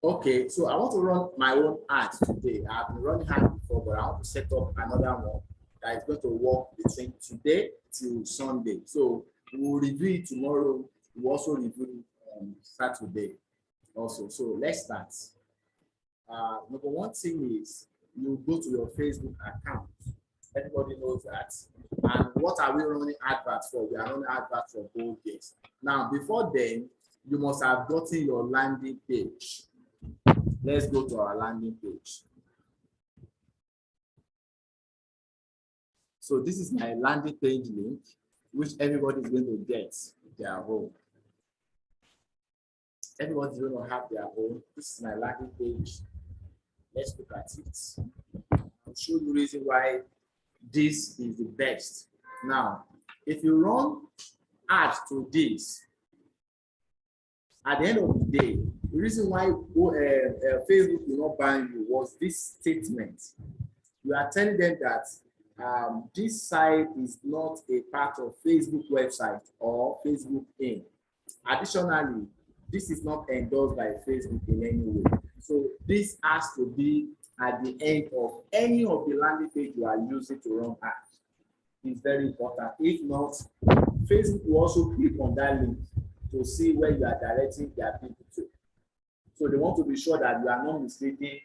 Okay, so I want to run my own ad today. I've been running ad before, but I want to set up another one that is going to work between today till Sunday. So we'll review it tomorrow. We'll also review Saturday also. So let's start. Number one thing is you go to your Facebook account. Everybody knows that. And what are we running adverts for? We are running adverts for Boldgains. Now, before then, you must have gotten your landing page. Let's go to our landing page. So this is my landing page link, which everybody is going to get their home. Everybody's going to have their own. This is my landing page. Let's look at it. I'll show you the reason why this is the best. Now, if you run ads to this, at the end of the day, the reason why Facebook will not ban you was this statement. You are telling them that this site is not a part of Facebook website or Facebook Inc. Additionally, this is not endorsed by Facebook in any way. So this has to be at the end of any of the landing page you are using to run ads. It's very important. If not, Facebook will also click on that link to see where you are directing their people to. So they want to be sure that you are not misleading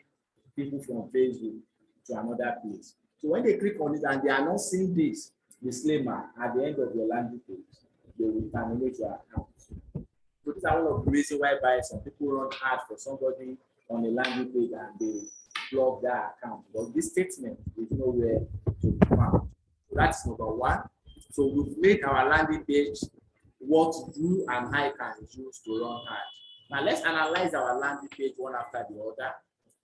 people from Facebook to another place. So when they click on it and they are not seeing this disclaimer at the end of your landing page, they will terminate your account. So these are one of the reasons why some people run ads for somebody on a landing page and they block their account. But this statement is nowhere to be found. So that's number one. So we've made our landing page what you and I can use to run ads. Now let's analyze our landing page one after the other.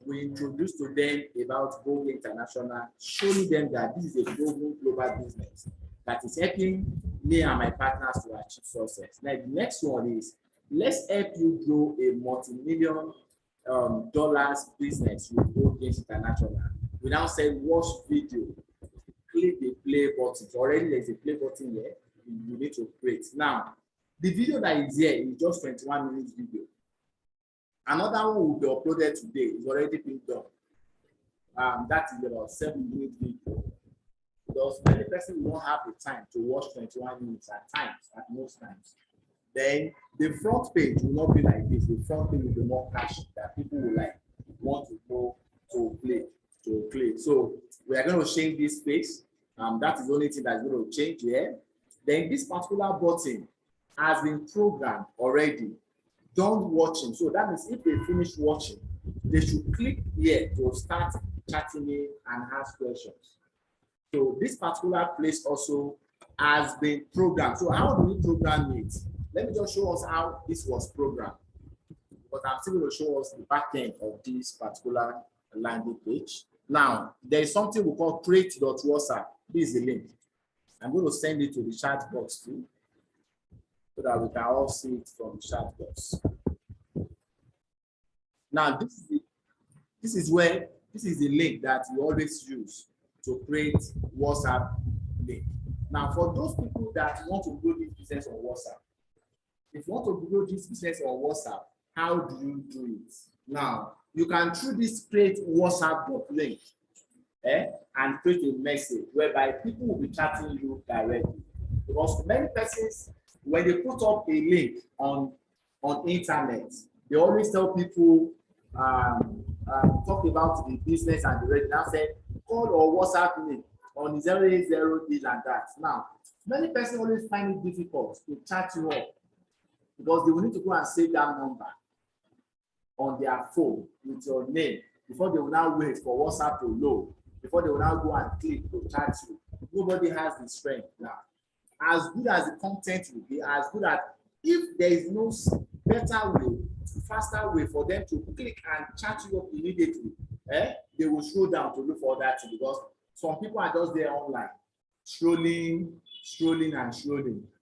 We introduce to them about Boldgains International, showing them that this is a global business that is helping me and my partners to achieve success. Now the next one is, let's help you grow a multi-million dollars business with Boldgains International. We now say watch video, click the play button. Already there's a play button here. You need to create. Now, the video that is here is just 21 minutes video. Another one will be uploaded today. It's already been done. That is about 7-minute video. Because many persons will not have the time to watch 21 minutes at most times. Then the front page will not be like this. The front page will be more catchy that people will want to go to play. So we are going to change this space. That is the only thing that's going to change here. Then this particular button has been programmed already. Done watching. So that means if they finish watching, they should click here to start chatting in and ask questions. So this particular place also has been programmed. So how do we program it? Let me just show us how this was programmed. But I'm still going to show us the back end of this particular landing page. Now, there is something we call create.whatsapp. This is the link. I'm going to send it to the chat box too, so that we can all see it from the chat box. Now, this is the link that you always use to create WhatsApp link. Now, for those people that want to grow this business on WhatsApp, if you want to grow this business on WhatsApp, how do you do it? Now, you can through this create WhatsApp link and create a message whereby people will be chatting you directly. Because many persons, when they put up a link on internet, they always tell people talk about the business and the rest. Now say call or WhatsApp me on 080 this and that. Now, many persons always find it difficult to chat you up because they will need to go and save that number on their phone with your name before they will now wait for WhatsApp to load, before they will now go and click to chat you. Nobody has the strength now. As good as the content will be, as good as if there is no better way, faster way for them to click and chat you up immediately, they will scroll down to look for that too, because some people are just there online, scrolling.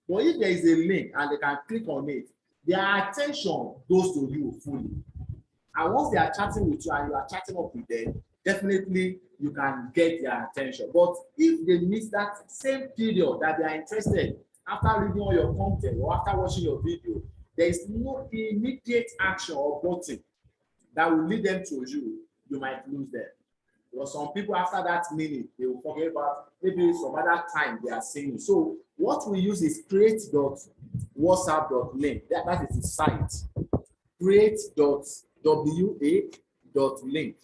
But if there is a link and they can click on it, their attention goes to you fully. And once they are chatting with you and you are chatting up with them, definitely you can get their attention. But if they miss that same period that they are interested after reading all your content or after watching your video, there is no immediate action or button that will lead them to you, you might lose them. Because some people after that minute, they will forget about maybe some other time they are saying. So what we use is create.whatsapp.link. That is the site. Create.wa.link.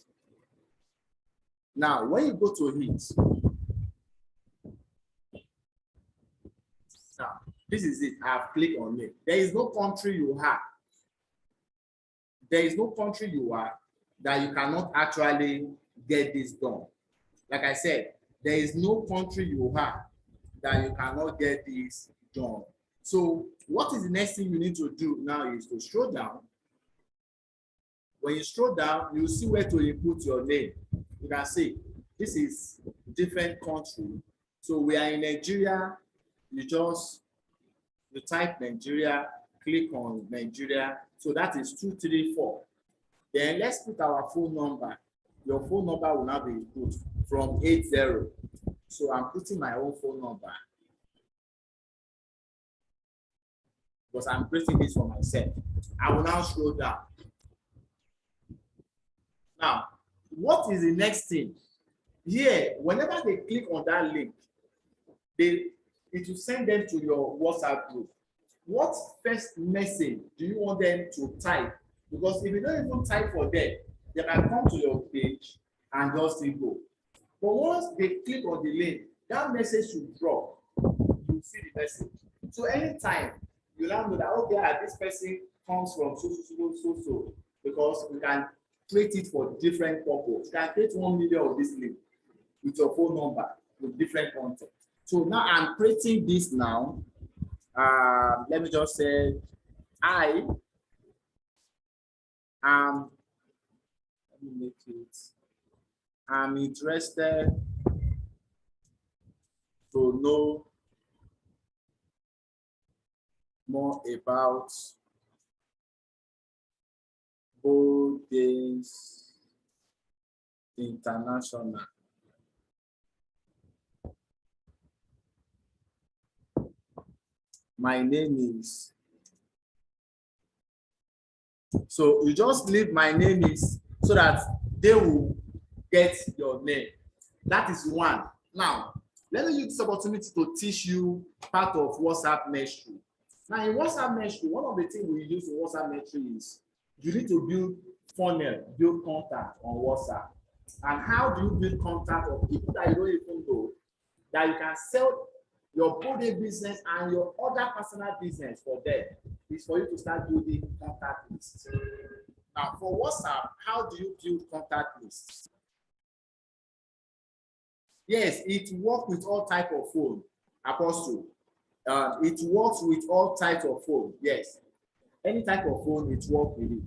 Now, when you go to it, now this is it. I have clicked on it. There is no country you have. There is no country you are that you cannot actually get this done. Like I said, there is no country you have that you cannot get this done. So what is the next thing you need to do now is to scroll down. When you scroll down, you see where to input your name. You can see this is different country. So we are in Nigeria. You type Nigeria, click on Nigeria. So that is 234. Then let's put our phone number. Your phone number will now be put from 80. So I'm putting my own phone number because I'm creating this for myself. I will now scroll down. Now, what is the next thing? Here, whenever they click on that link, it will send them to your WhatsApp group. What first message do you want them to type? Because if you don't even type for them, they can come to your page and just go. But once they click on the link, that message should drop. You see the message. So anytime you now know that, okay, this person comes from so, because we can create it for different purposes. You can create 1 million of this link with your phone number with different content. So now I'm creating this now. Let me just say, I am, let me make it, I'm interested to know more about Boldgains International. My name is. So you just leave my name is so that they will get your name. That is one. Now, let me use this opportunity to teach you part of WhatsApp Mesh. Now, in WhatsApp Mesh, one of the things we use in WhatsApp Mesh is you need to build funnel, build contact on WhatsApp. And how do you build contact of people that you don't even know that you can sell your Boldgains business and your other personal business for them? Is for you to start building contact lists. Now, for WhatsApp, how do you build contact lists? Yes, it works with all types of phone, Apostle. It works with all types of phone. Yes, any type of phone, it works with it.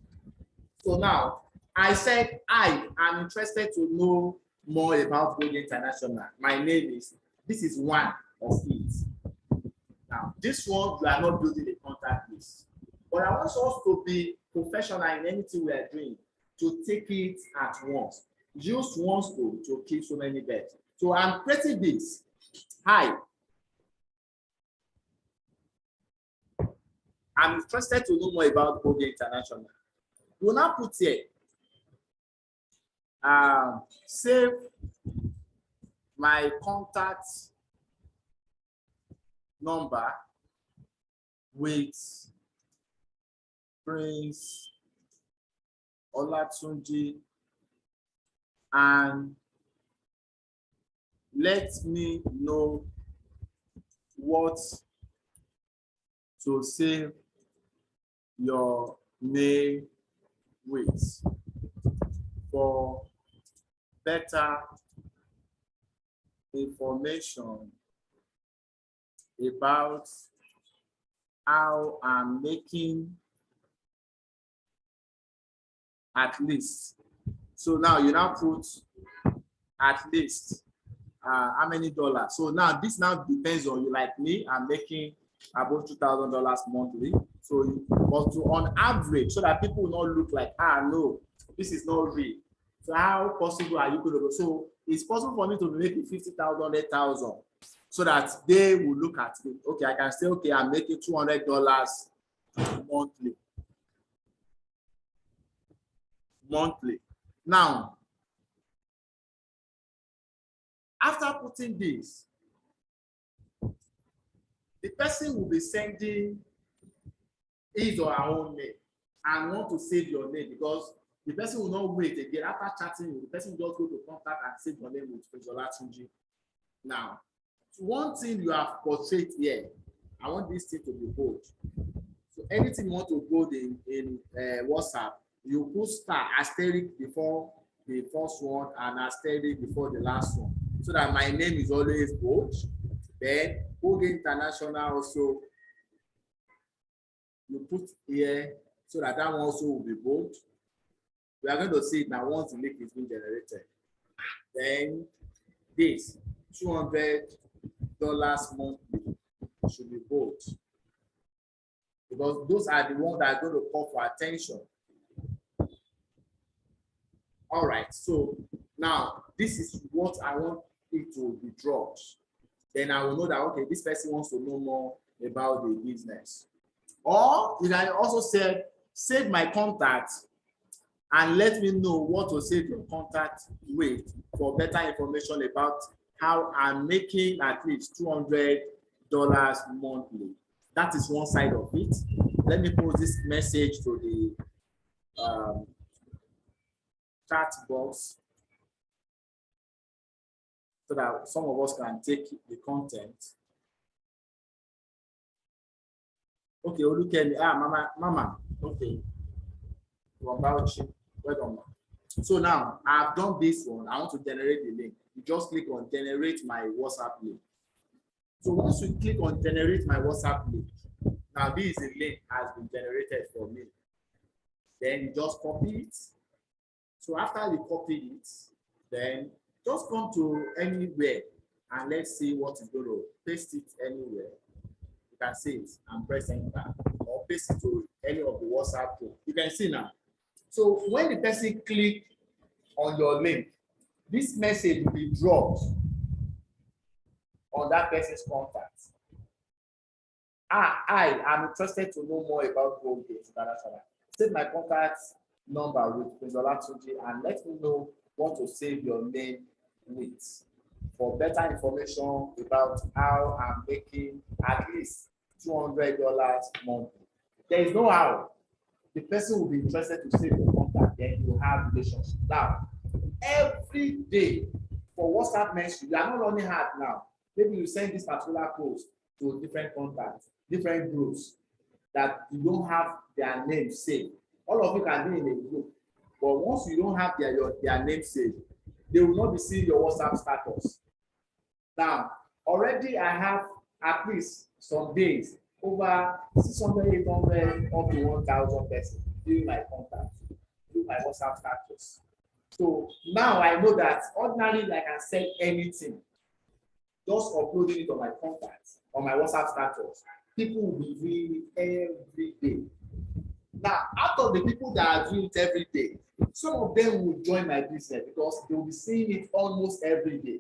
So now, I said I am interested to know more about Boldgains International. My name is. This is one of it. Now, this one, you are not building a contact list. But I want us to be professional in anything we are doing, to take it at once. Use one stone to kill so many birds. So I'm creating this. Hi. I'm interested to know more about Boldgains International. You will now put here, save my contact number with Prince Olatunji and let me know what to save your name with for better information about how I'm making at least. So now you now put at least how many dollars. So now this now depends on you. Like me, I'm making about $2,000 monthly. So but to, on average, so that people will not look like, no, this is not real. So how possible are you going to go? So it's possible for me to be making 50,000, 100,000, so that they will look at it. Okay, I can say, okay, I'm making $200 monthly. monthly. Now, after putting this, the person will be sending his or her own name and want to save your name because the person will not wait again. After chatting you, the person will just go to contact and save your name with Olatunji. Now, one thing you have portrayed here, I want this thing to be bold. So anything you want to bold in WhatsApp, you put star asterisk before the first one and asterisk before the last one, so that my name is always bold. Then Boldgains International also you put here so that that one also will be bold. We are going to see it now once the link is being generated. Then this $200 monthly should be bold, because those are the ones that are going to call for attention. All right, so now this is what I want it to be dropped. Then I will know that, okay, this person wants to know more about the business. Or you can also say, save my contact and let me know what to save your contact with for better information about how I'm making at least $200 monthly. That is one side of it. Let me post this message to the chat box so that some of us can take the content. Okay, look at me. Mama. Okay. Well done. So now I've done this one. I want to generate the link. You just click on generate my WhatsApp link. So once you click on generate my WhatsApp link, now this is a link has been generated for me. Then you just copy it. So after you copy it, then just come to anywhere and let's see what is going to paste it anywhere. You can see it and press enter or paste it to any of the WhatsApp group. You can see now. So when the person click on your link, this message will be dropped on that person's contact. I am interested to know more about Boldgains. Save my contact number with Prince Olatunji and let me know what to save your name with for better information about how I'm making at least $200 monthly. There is no how. The person will be interested to save your contact, then you have relationship. Now, every day for WhatsApp message, you are not running hard now. Maybe you send this particular post to different contacts, different groups that you don't have their name saved. All of you can be in a group, but once you don't have their name saved, they will not be seeing your WhatsApp status. Now, already I have at least some days over 600, 800, up to 1,000 persons viewing my contact, viewing my WhatsApp status. So now I know that ordinarily I can send anything, just uploading it on my contacts, on my WhatsApp status. People will be viewing it every day. Now, out of the people that are doing it every day, some of them will join my business because they will be seeing it almost every day.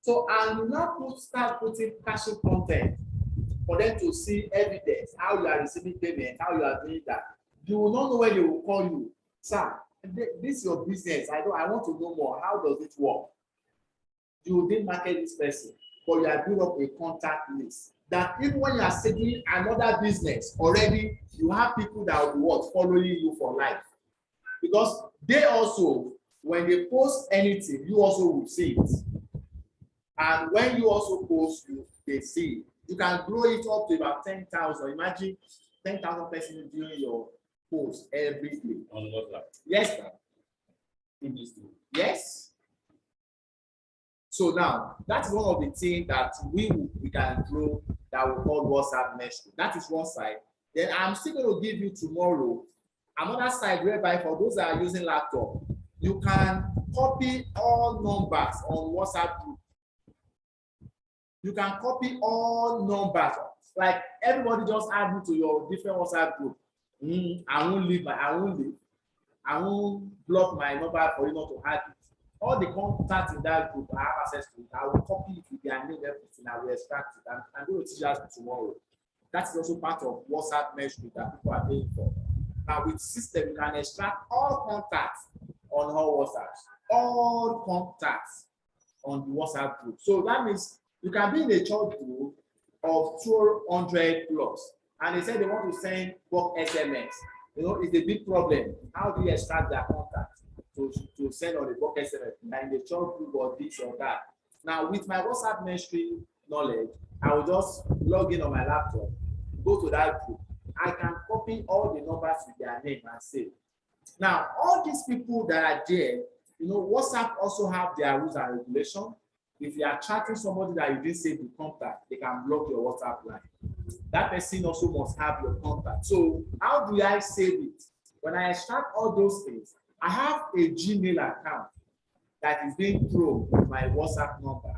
So I will now start putting caching content for them to see evidence, how you are receiving payment, how you are doing that. You will not know when they will call you. Sir, this is your business. I want to know more. How does it work? You didn't market this person, but you have built up a contact list. That even when you are setting another business already, you have people that will be what following you for life, because they also, when they post anything, you also will see it, and when you also post, they see it. You can grow it up to about 10,000. Imagine 10,000 persons viewing your post every day. On WhatsApp. Yes, sir. Yes. So now that's one of the things that we can grow that we call WhatsApp messaging. That is one side. Then I'm still going to give you tomorrow another side whereby for those that are using laptop, you can copy all numbers on WhatsApp group. You can copy all numbers. Like everybody just add me to your different WhatsApp group. I won't block my number for you not to add it. All the contacts in that group I have access to, I will copy it with their name, everything. I will extract it. And I'm going to teach us tomorrow. That is also part of WhatsApp messaging that people are paying for. Now with system, you can extract all contacts on all WhatsApps, all contacts on the WhatsApp group. So that means you can be in a church group of 200 plus, and they said they want to send bulk SMS. You know, it's a big problem. How do you extract their contact to send on the bulk SMS in the church group or this or that? Now, with my WhatsApp ministry knowledge, I will just log in on my laptop, go to that group. I can copy all the numbers with their name and save. Now, all these people that are there, you know, WhatsApp also have their rules and regulations. If you are chatting somebody that you didn't save the contact, they can block your WhatsApp line. That person also must have your contact. So how do I save it? When I extract all those things, I have a Gmail account that is being thrown with my WhatsApp number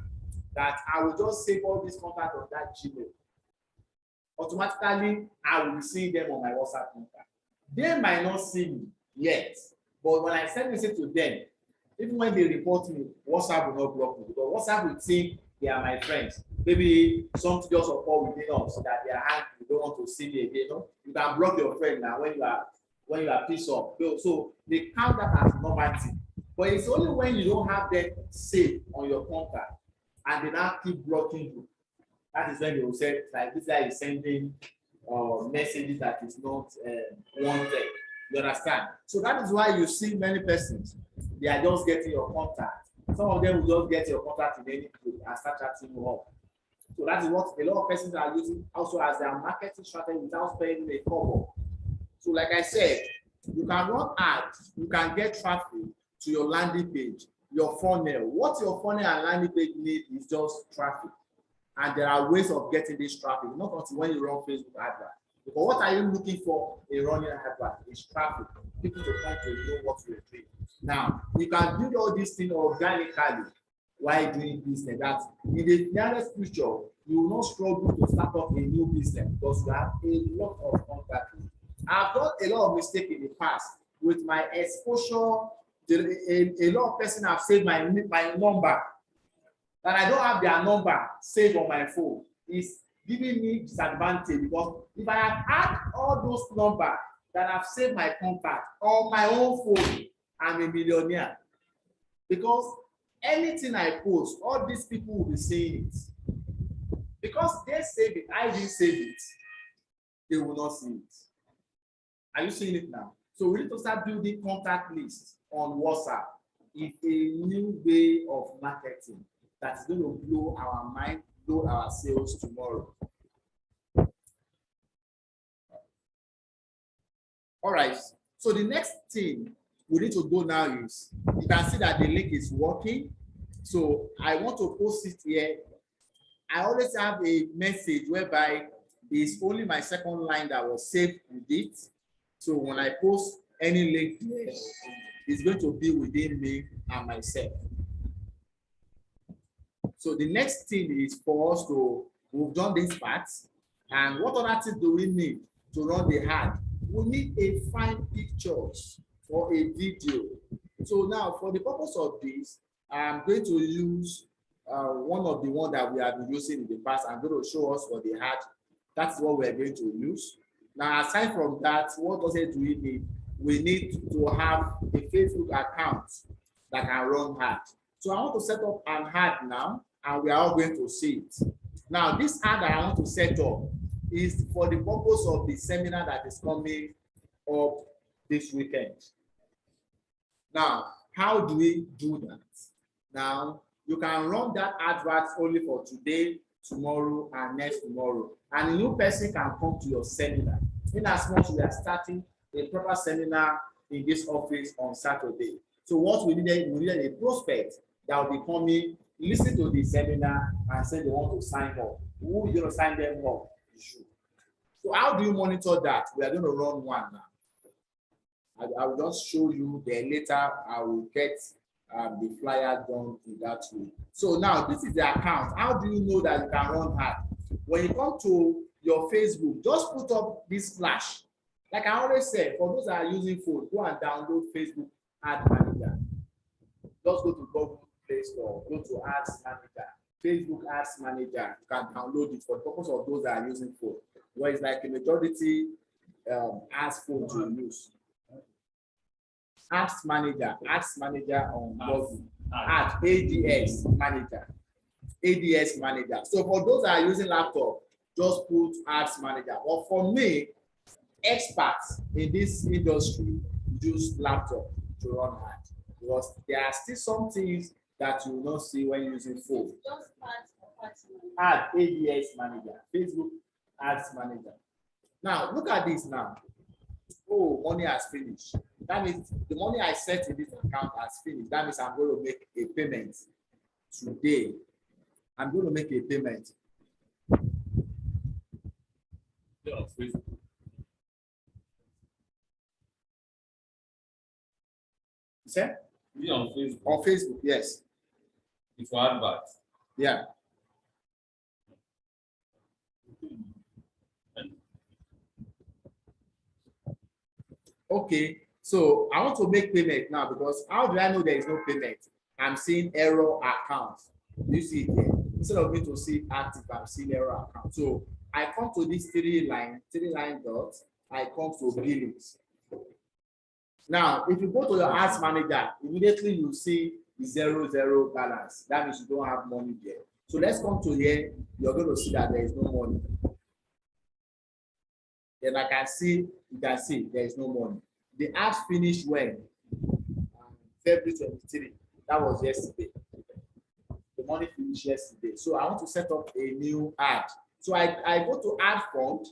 that I will just save all these contacts on that Gmail. Automatically, I will be seeing them on my WhatsApp contact. They might not see me yet, but when I send message to them, even when they report me, WhatsApp will not block me because WhatsApp will think they are my friends. Maybe something just occur within us so that they are angry, you don't want to see me again. No? You can block your friend now when you are pissed off. So they count that as normality. But it's only when you don't have them saved on your contact and they now keep blocking you. That is when they will say, like, this guy is sending messages that is not wanted. You understand? So that is why you see many persons, they are just getting your contact. Some of them will just get your contact in any group and start chatting you up. So that is what a lot of persons are using also as their marketing strategy without spending a kobo. So like I said, you can run ads, you can get traffic to your landing page, your funnel. What your funnel and landing page need is just traffic. And there are ways of getting this traffic, not until when you run Facebook advert. Because what are you looking for in running advert? Is traffic. People to come to know what you're doing. Now, you can do all these things organically while doing business. That in the nearest future, you will not struggle to start up a new business because you have a lot of contacts. I've done a lot of mistakes in the past with my exposure. A lot of persons have saved my number. That I don't have their number saved on my phone is giving me disadvantage because if I have had all those numbers that have saved my contact on my own phone, I'm a millionaire. Because anything I post, all these people will be seeing it. Because they save it, I didn't save it, they will not see it. Are you seeing it now? So we need to start building contact lists on WhatsApp. It's a new way of marketing that's going to blow our mind, blow our sales tomorrow. All right. So the next thing we need to go now is, you can see that the link is working. So I want to post it here. I always have a message whereby it's only my second line that was saved with it. So when I post any link there, it's going to be within me and myself. So the next thing is for us to, we've done this part. And what other things do we need to run the ad? We need a fine pictures or a video. So now for the purpose of this, I'm going to use one of the ones that we have been using in the past. I'm going to show us for the ad. That's what we're going to use. Now, aside from that, what else do we need? We need to have a Facebook account that can run ad. So I want to set up an ad now, and we are all going to see it. Now, this ad that I want to set up is for the purpose of the seminar that is coming up this weekend. Now, how do we do that? Now, you can run that advert only for today, tomorrow, and next tomorrow. And a new person can come to your seminar. In as much as we are starting a proper seminar in this office on Saturday. So what we needed a prospect that will be coming, listen to the seminar, and say they want to sign up. Who is going to sign them up? You. So how do you monitor that? We are going to run one now. I will just show you, then later I will get the flyer done in that way. So now this is the account. How do you know that you can run ad? When you come to your Facebook, just put up this flash. Like I always say, for those that are using phone, go and download Facebook Ad Manager. Just go to Google Play Store, go to Ads Manager, Facebook Ads Manager. You can download it for the purpose of those that are using phone. Where it's like a majority ads phone to use. Ads manager on login. Add ADS manager. ADS manager. So for those that are using laptop, just put ads manager. But for me, experts in this industry use laptop to run ads because there are still some things that you will not see when using phone. Just add ADS manager, Facebook ads manager. Now look at this now. Oh, money has finished. That means the money I set in this account has finished. That means I'm going to make a payment today. I'm going to make a payment. On Facebook. Say? On Facebook. On Facebook, yes. It's for adverts. Yeah. Okay, so I want to make payment now because how do I know there is no payment? I'm seeing error account. You see it there. Instead of me to see active, I'm seeing error account. So I come to this three line dots. I come to billings. Now, if you go to your ads manager, immediately you see the 0 balance. That means you don't have money there. So let's come to here. You're going to see that there is no money. Then I can see, you can see there is no money. The ads finished when? February 23. That was yesterday. The money finished yesterday. So I want to set up a new ad. So I go to add fund.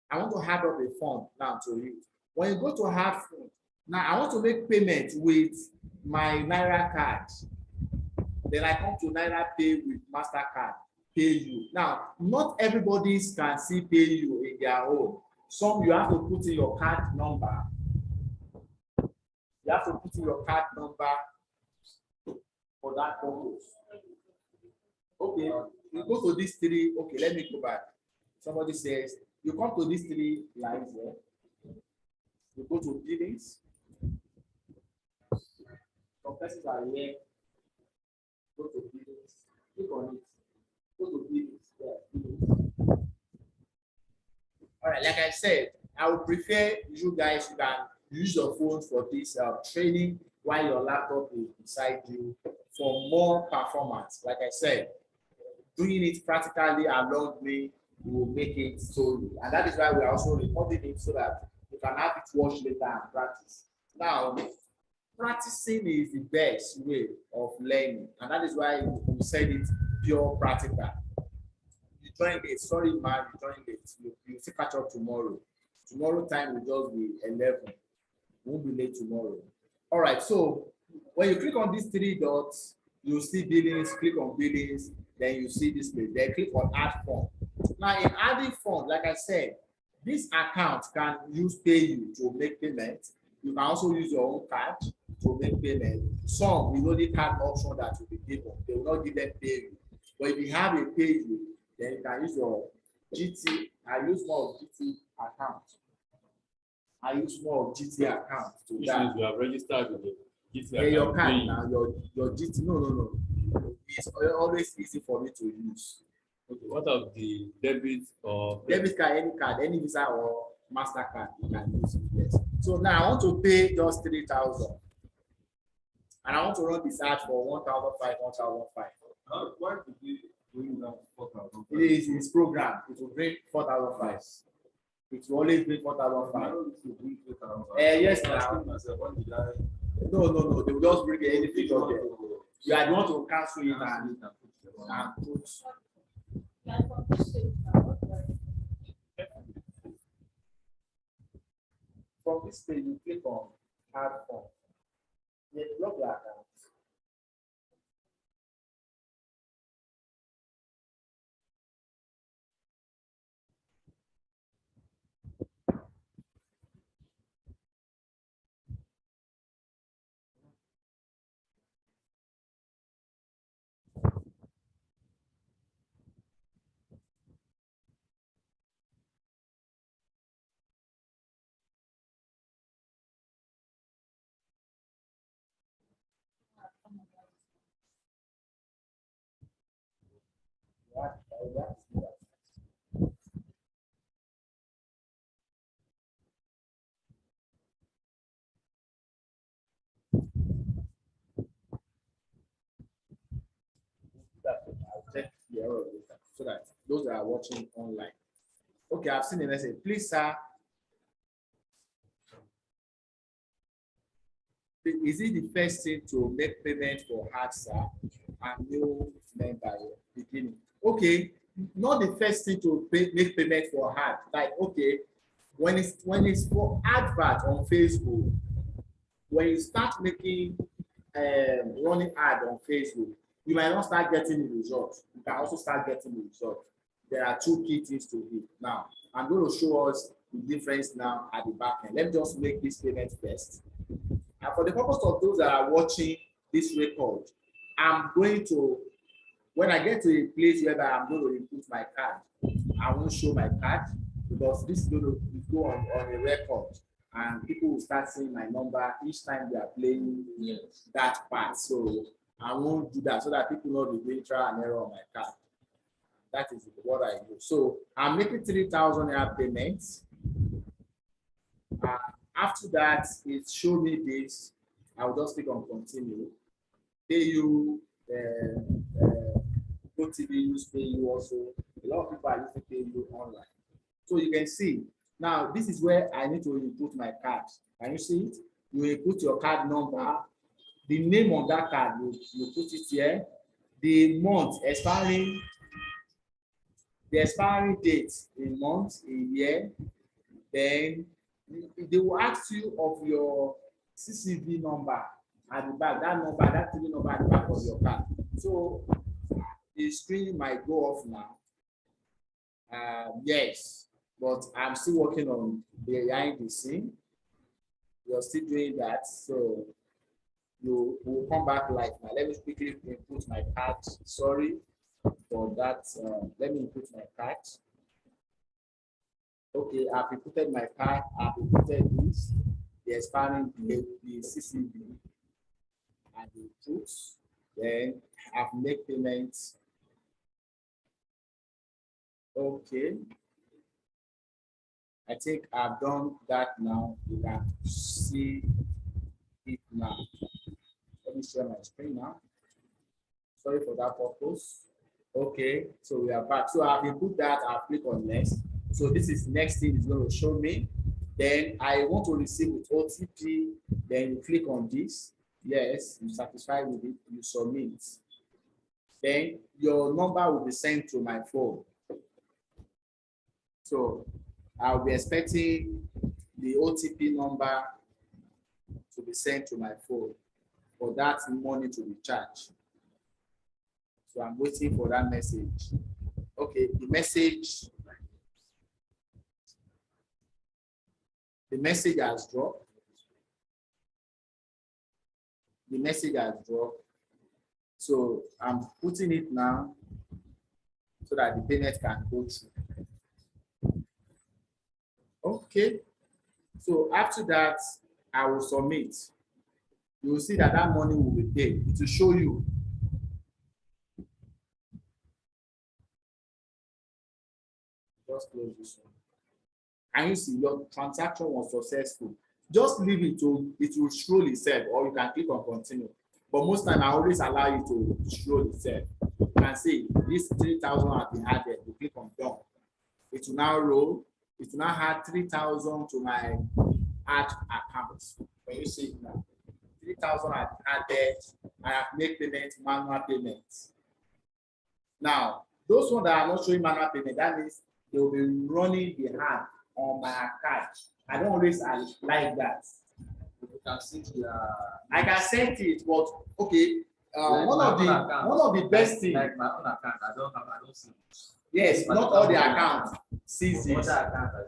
I want to add up a fund now to you. When you go to add fund, now I want to make payment with my Naira card. Then I come to Naira Pay with MasterCard. Pay you. Now, not everybody can see pay you in their own. Some you have to put in your card number. You have to put in your card number for that purpose. Okay, you go to these three. Okay, let me go back. Somebody says you come to these three lines here. You go to billings. Some persons are here. Go to billings. Click on it. Go to billings. Yeah, all right, like I said, I would prefer you guys you can use your phones for this training while your laptop is beside you for more performance. Like I said, doing it practically along me will make it so, and that is why we are also recording it so that you can have it watch later and practice. Now, practicing is the best way of learning, and that is why we said it pure practical. You join late, sorry man, you join late. You still catch up tomorrow. Tomorrow time will just be 11. Won't be late tomorrow. All right, so when you click on these three dots, you see billings, click on billings, then you see this page. Then click on add fund. Now in adding fund, like I said, this account can use pay you to make payment. You can also use your own card to make payment. Some will only card option that will be given. They will not give them pay you. But if you have a pay you, then you can use your GT. I use more of GT account. I use more of GT account to that. You have registered with the GT account. Your card now, your GT. No. It's always easy for me to use. Okay. What of the debit or debit card, any Visa or MasterCard, you can use it. Yes. So now I want to pay just 3,000, and I want to run this ad for 1,500, 1,500. Why did we bring that 4,000? It is his program. It will bring 4,500. It will always bring 4,500. Yes, now. No. They will just bring anything up there. You are the one to cancel it and put. From this page, you click on add fund. Then block your account. so that those that are watching online. Okay, I've seen the message. Please, sir, is it the first thing to make payment for hard, sir, and new member beginning? Okay, not the first thing to make payment for hard. Like, okay, when it's for advert on Facebook, when you start making running ad on Facebook, you might not start getting the results. You can also start getting the results. There are two key things to it. Now, I'm going to show us the difference now at the back end. Let me just make this payment first. And for the purpose of those that are watching this record, I'm going to, when I get to a place where I'm going to input my card, I won't show my card because this is going to go on a record and people will start seeing my number each time they are playing that part. So I won't do that so that people know the doing trial and error on my card. That is what I do. So I'm making 3,000 naira payments. After that, it showed me this. I will just click on continue. Pay you, Go TV use pay you also. A lot of people are using pay you online. So you can see now this is where I need to input my card. Can you see it? You input your card number, the name on that card, you put it here, the month expiring, the expiring date in months, in year, then they will ask you of your CCV number at the back, that number, that TV number at the back of your card. So the screen might go off now. Yes, but I'm still working on behind the scene. You're still doing that, so you will come back live now. Let me quickly input my card. Sorry for that. Let me input my card. Okay, I've inputted my card. I've inputted this, the expiring date, the CCV, and the inputs. Then I've made payments. Okay. I think I've done that now. You can see it now. Let me share my screen now. Sorry for that purpose. Okay, so we are back. So I've input that. I'll click on next. So this is next thing is going to show me. Then I want to receive with OTP. Then you click on this. Yes, you satisfied with it. You submit. Then your number will be sent to my phone. So I'll be expecting the OTP number to be sent to my phone for that money to be charged. So I'm waiting for that message. Okay, the message has dropped. The message has dropped. So I'm putting it now so that the payment can go through. Okay. So after that, I will submit. You will see that that money will be paid. It will show you. Just close this one. And you see your transaction was successful. Just leave it to it will scroll itself, or you can click on continue. But most time I always allow you to scroll itself. You can see this 3,000 has been added. You click on done. It will now roll. It will now add 3,000 to my add account. When you see it now, 3,000 are added. I have made payments, manual payments. Now, those ones that are not showing manual payment, that means they will be running the ad on my account. I don't always like that. You can see the. I can set it, but okay. One of the best things. Like my own account, I don't see it. Yes, not all the accounts sees it.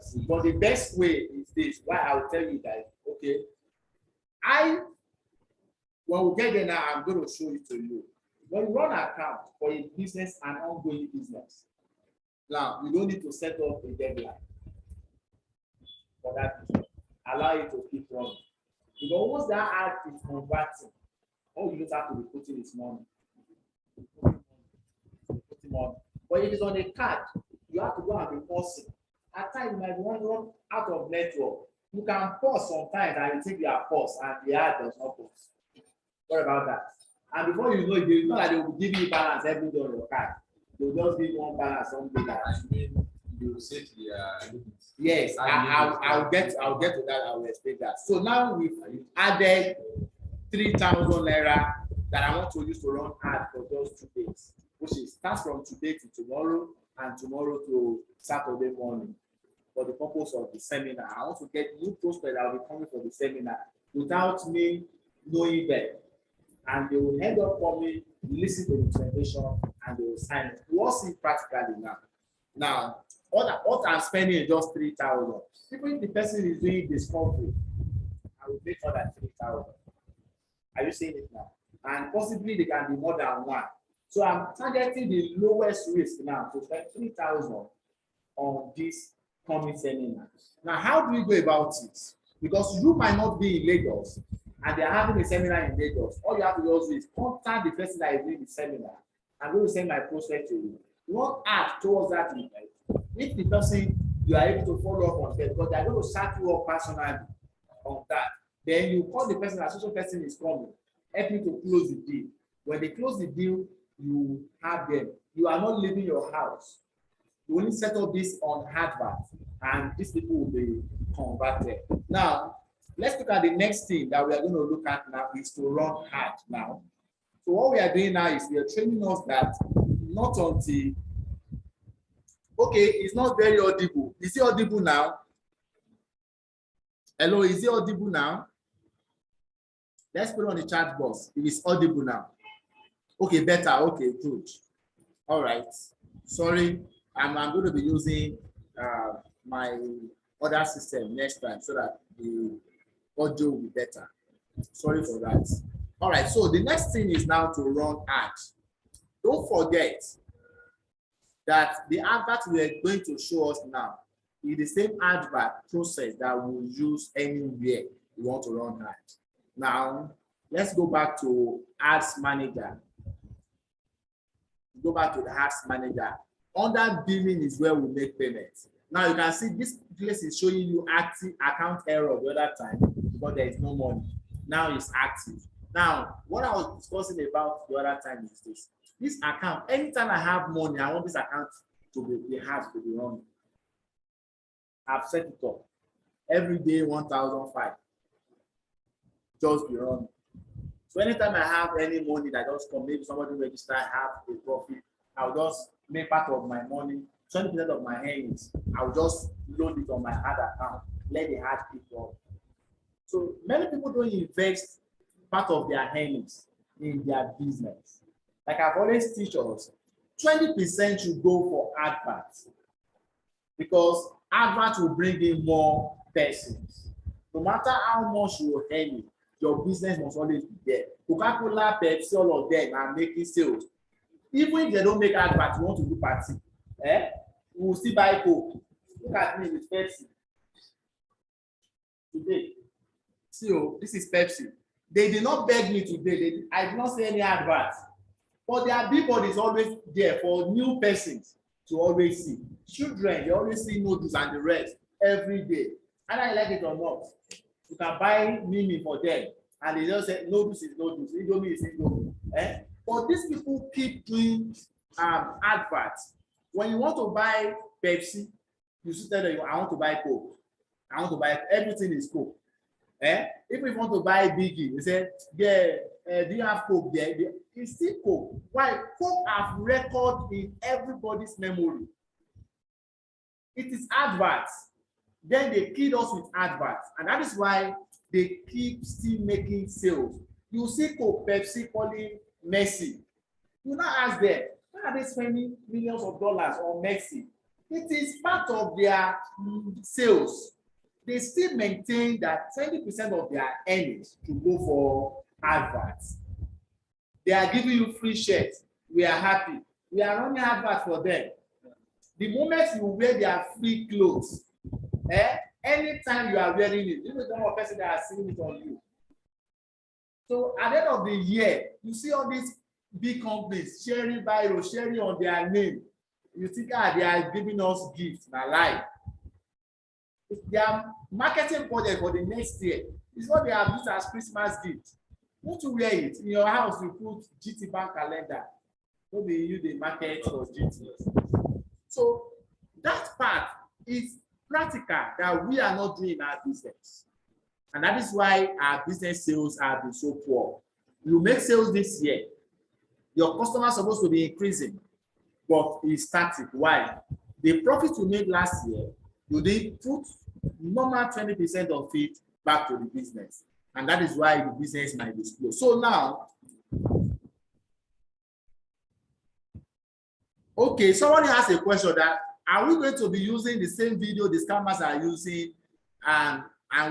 See. But the best way is this. Why I will tell you that. Okay. When we get there now, I'm going to show it to you. When you run an account for a business and ongoing business, now you don't need to set up a deadline for that business. Allow it to keep running. Because once that ad is converting, all you just have to be putting is money. Putting money. But if it's on a card, you have to go and be pausing. At times you might want to run out of network. You can pause sometimes and you think you are paused and the ad does not pause. What about that? And before you know it, it's not like they will give you balance every day on your card. They'll just give one balance something that. I mean, you say to the Yes, I'll get to that. I will explain that. So now we've added 3,000 naira that I want to use to run ad for just 2 days, which is starts from today to tomorrow and tomorrow to Saturday morning for the purpose of the seminar. I want to get new prospects that will be coming for the seminar without me knowing them. And they will end up coming, listen to the presentation, and they will sign it. We'll see practically now. Now, what I'm spending is just 3,000. Even if the person is doing discovery, I will make more than 3,000. Are you seeing it now? And possibly they can be more than one. So I'm targeting the lowest risk now to spend 3,000 on this coming seminar. Now, how do we go about it? Because you might not be in Lagos and they're having a seminar in Lagos. All you have to do is contact the person that is doing the seminar. I'm going to send my prospect to you. You won't act towards that event. If the person you are able to follow up on that, because they're going to start you up personally on that, then you call the person, associate person is coming, help you to close the deal. When they close the deal, you have them. You are not leaving your house. You only set up this on advert, and these people will be converted. Now, let's look at the next thing that we are going to look at now is to run ad now. So what we are doing now is we are training us that not until, okay, it's not very audible. Is it audible now? Hello, is it audible now? Let's put it on the chat box. It is audible now. Okay, better. Okay, good. All right. Sorry, I'm going to be using my other system next time so that the audio will be better. Sorry for that. All right, so the next thing is now to run ads. Don't forget that the advert we are going to show us now is the same advert process that we'll use anywhere we want to run ads. Now, let's go back to Ads Manager. Go back to the Ads Manager. Under billing is where we make payments. Now you can see this place is showing you active account error the other time because there is no money. Now it's active. Now, what I was discussing about the other time is this. This account, anytime I have money, I want this account to be has to be running. I've set it up. Every day 1,005. Just be running. So anytime I have any money that just come, maybe somebody register, I have a profit, I'll just make part of my money, 20% of my earnings, I'll just load it on my ad account, let the ad pick up. So many people don't invest part of their earnings in their business. Like I've always teach us, 20% should go for adverts because adverts will bring in more persons. No matter how much you earn, your business must always be there. Coca-Cola, Pepsi, all of them are making sales. Even if they don't make adverts, you want to do party, we will still buy Coke. Look at me with Pepsi. Today, see, this is Pepsi. They did not beg me today. I did not see any adverts. But their billboard is always there for new persons to always see. Children, they always see noodles and the rest every day. And I like it or not. You can buy Mimi for them. And they just say noodles is noodles. Indomie is Indomie. But these people keep doing adverts. When you want to buy Pepsi, you should tell them, I want to buy Coke. I want to buy everything is Coke. If you want to buy Biggie, you say, yeah, do you have Coke there? It's still Coke. Why? Coke have record in everybody's memory. It is adverts. Then they killed us with adverts. And that is why they keep still making sales. You see Coke, Pepsi calling Messi. You now ask them, why are they spending millions of dollars on Messi? It is part of their sales. They still maintain that 20% of their earnings to go for adverts. They are giving you free shirts. We are happy. We are running adverts for them. The moment you wear their free clothes, anytime you are wearing it, you know the more person that are seeing it on you. So at the end of the year, you see all these big companies sharing bio, sharing on their name. You think they are giving us gifts, na lie. Their marketing budget for the next year is what they have used as Christmas gift. Want to wear it in your house? You put GT Bank calendar. maybe you the market for GT. So that part is practical that we are not doing in our business. And that is why our business sales have been so poor. You make sales this year, your customers are supposed to be increasing, but it's static. Why? The profit you made last year, you did put normal 20% of it back to the business. And that is why the business might be slow. So now, okay, somebody has a question that, are we going to be using the same video the scammers are using and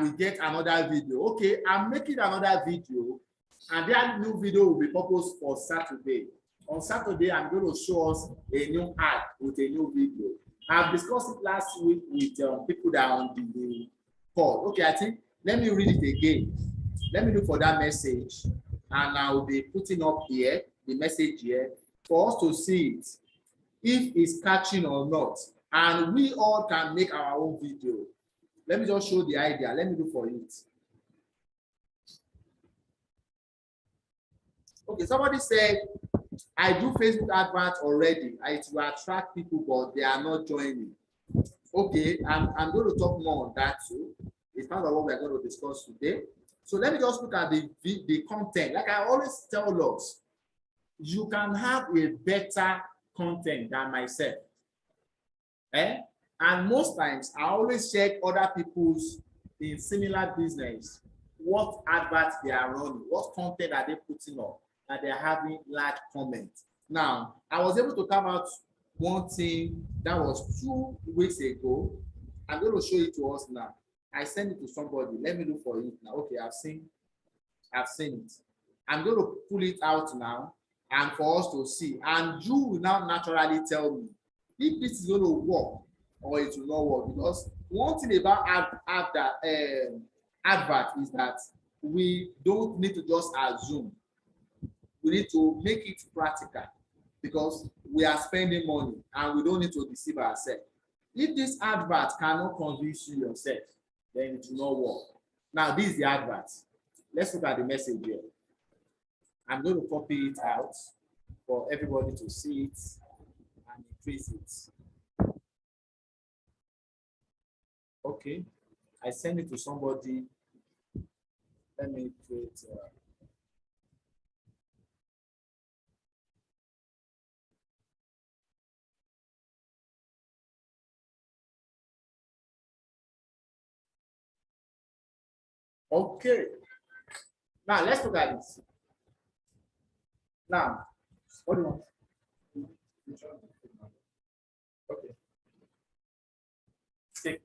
we get another video? Okay, I'm making another video and that new video will be proposed for Saturday. On Saturday, I'm going to show us a new ad with a new video. I've discussed it last week with people that are on the call. Okay, I think, let me read it again. Let me look for that message and I'll be putting up here, the message here, for us to see it, if it's catching or not. And we all can make our own video. Let me just show the idea. Let me look for it. Okay, somebody said, I do Facebook adverts already. It will attract people, but they are not joining. Okay, I'm going to talk more on that too. It's part of what we're going to discuss today. So let me just look at the content. Like I always tell us, you can have a better content than myself. And most times, I always check other people's in similar business, what adverts they are running, what content are they putting up, and they're having large comments. Now, I was able to come out one thing that was 2 weeks ago. I'm going to show it to us now. I sent it to somebody. Let me look for it now. Okay, I've seen it. I'm going to pull it out now and for us to see. And you will now naturally tell me if this is going to work or it will not work. Because one thing about advert is that we don't need to just assume. We need to make it practical because we are spending money and we don't need to deceive ourselves. If this advert cannot convince you yourself, then it will not work. Now, this is the advert. Let's look at the message here. I'm going to copy it out for everybody to see it and increase it. Okay, I send it to somebody. Let me create. Okay. Now let's look at this. Now, what do you want? Okay. Stick.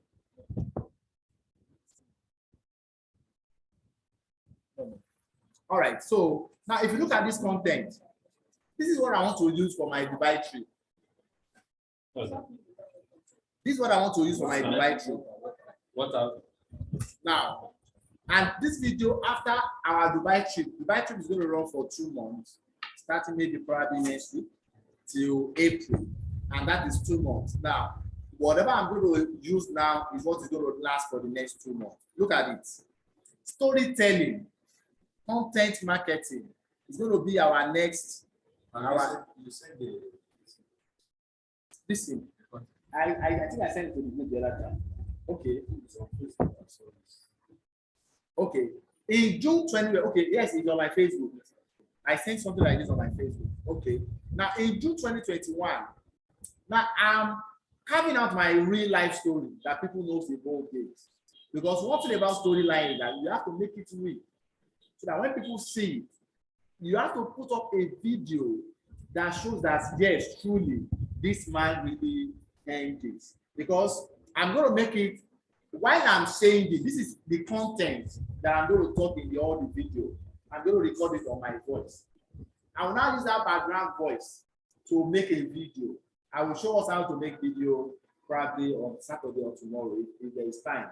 All right. So now, if you look at this content, this is what I want to use for my Dubai trip. This is what I want to use for my Dubai trip. What else? Now, and this video after our Dubai trip is going to run for 2 months, starting maybe probably next week till April, and that is 2 months. Now, whatever I'm going to use now is what is going to last for the next 2 months. Look at it. Storytelling, content marketing is going to be our next. You said the. Listen, I think I sent it to the group the other time. Okay. Okay. In June 20, okay, yes, it's on my Facebook. I sent something like this on my Facebook. Okay. Now, in June 2021, now I'm carving out my real life story that people know the Boldgains. Because one thing about storyline is that you have to make it real. So that when people see it, you have to put up a video that shows that, yes, truly, this man really earned this. Because I'm going to make it, while I'm saying this is the content that I'm going to talk in the audio video. I'm going to record it on my voice. I will now use that background voice to make a video. I will show us how to make video probably on Saturday or tomorrow if there is time.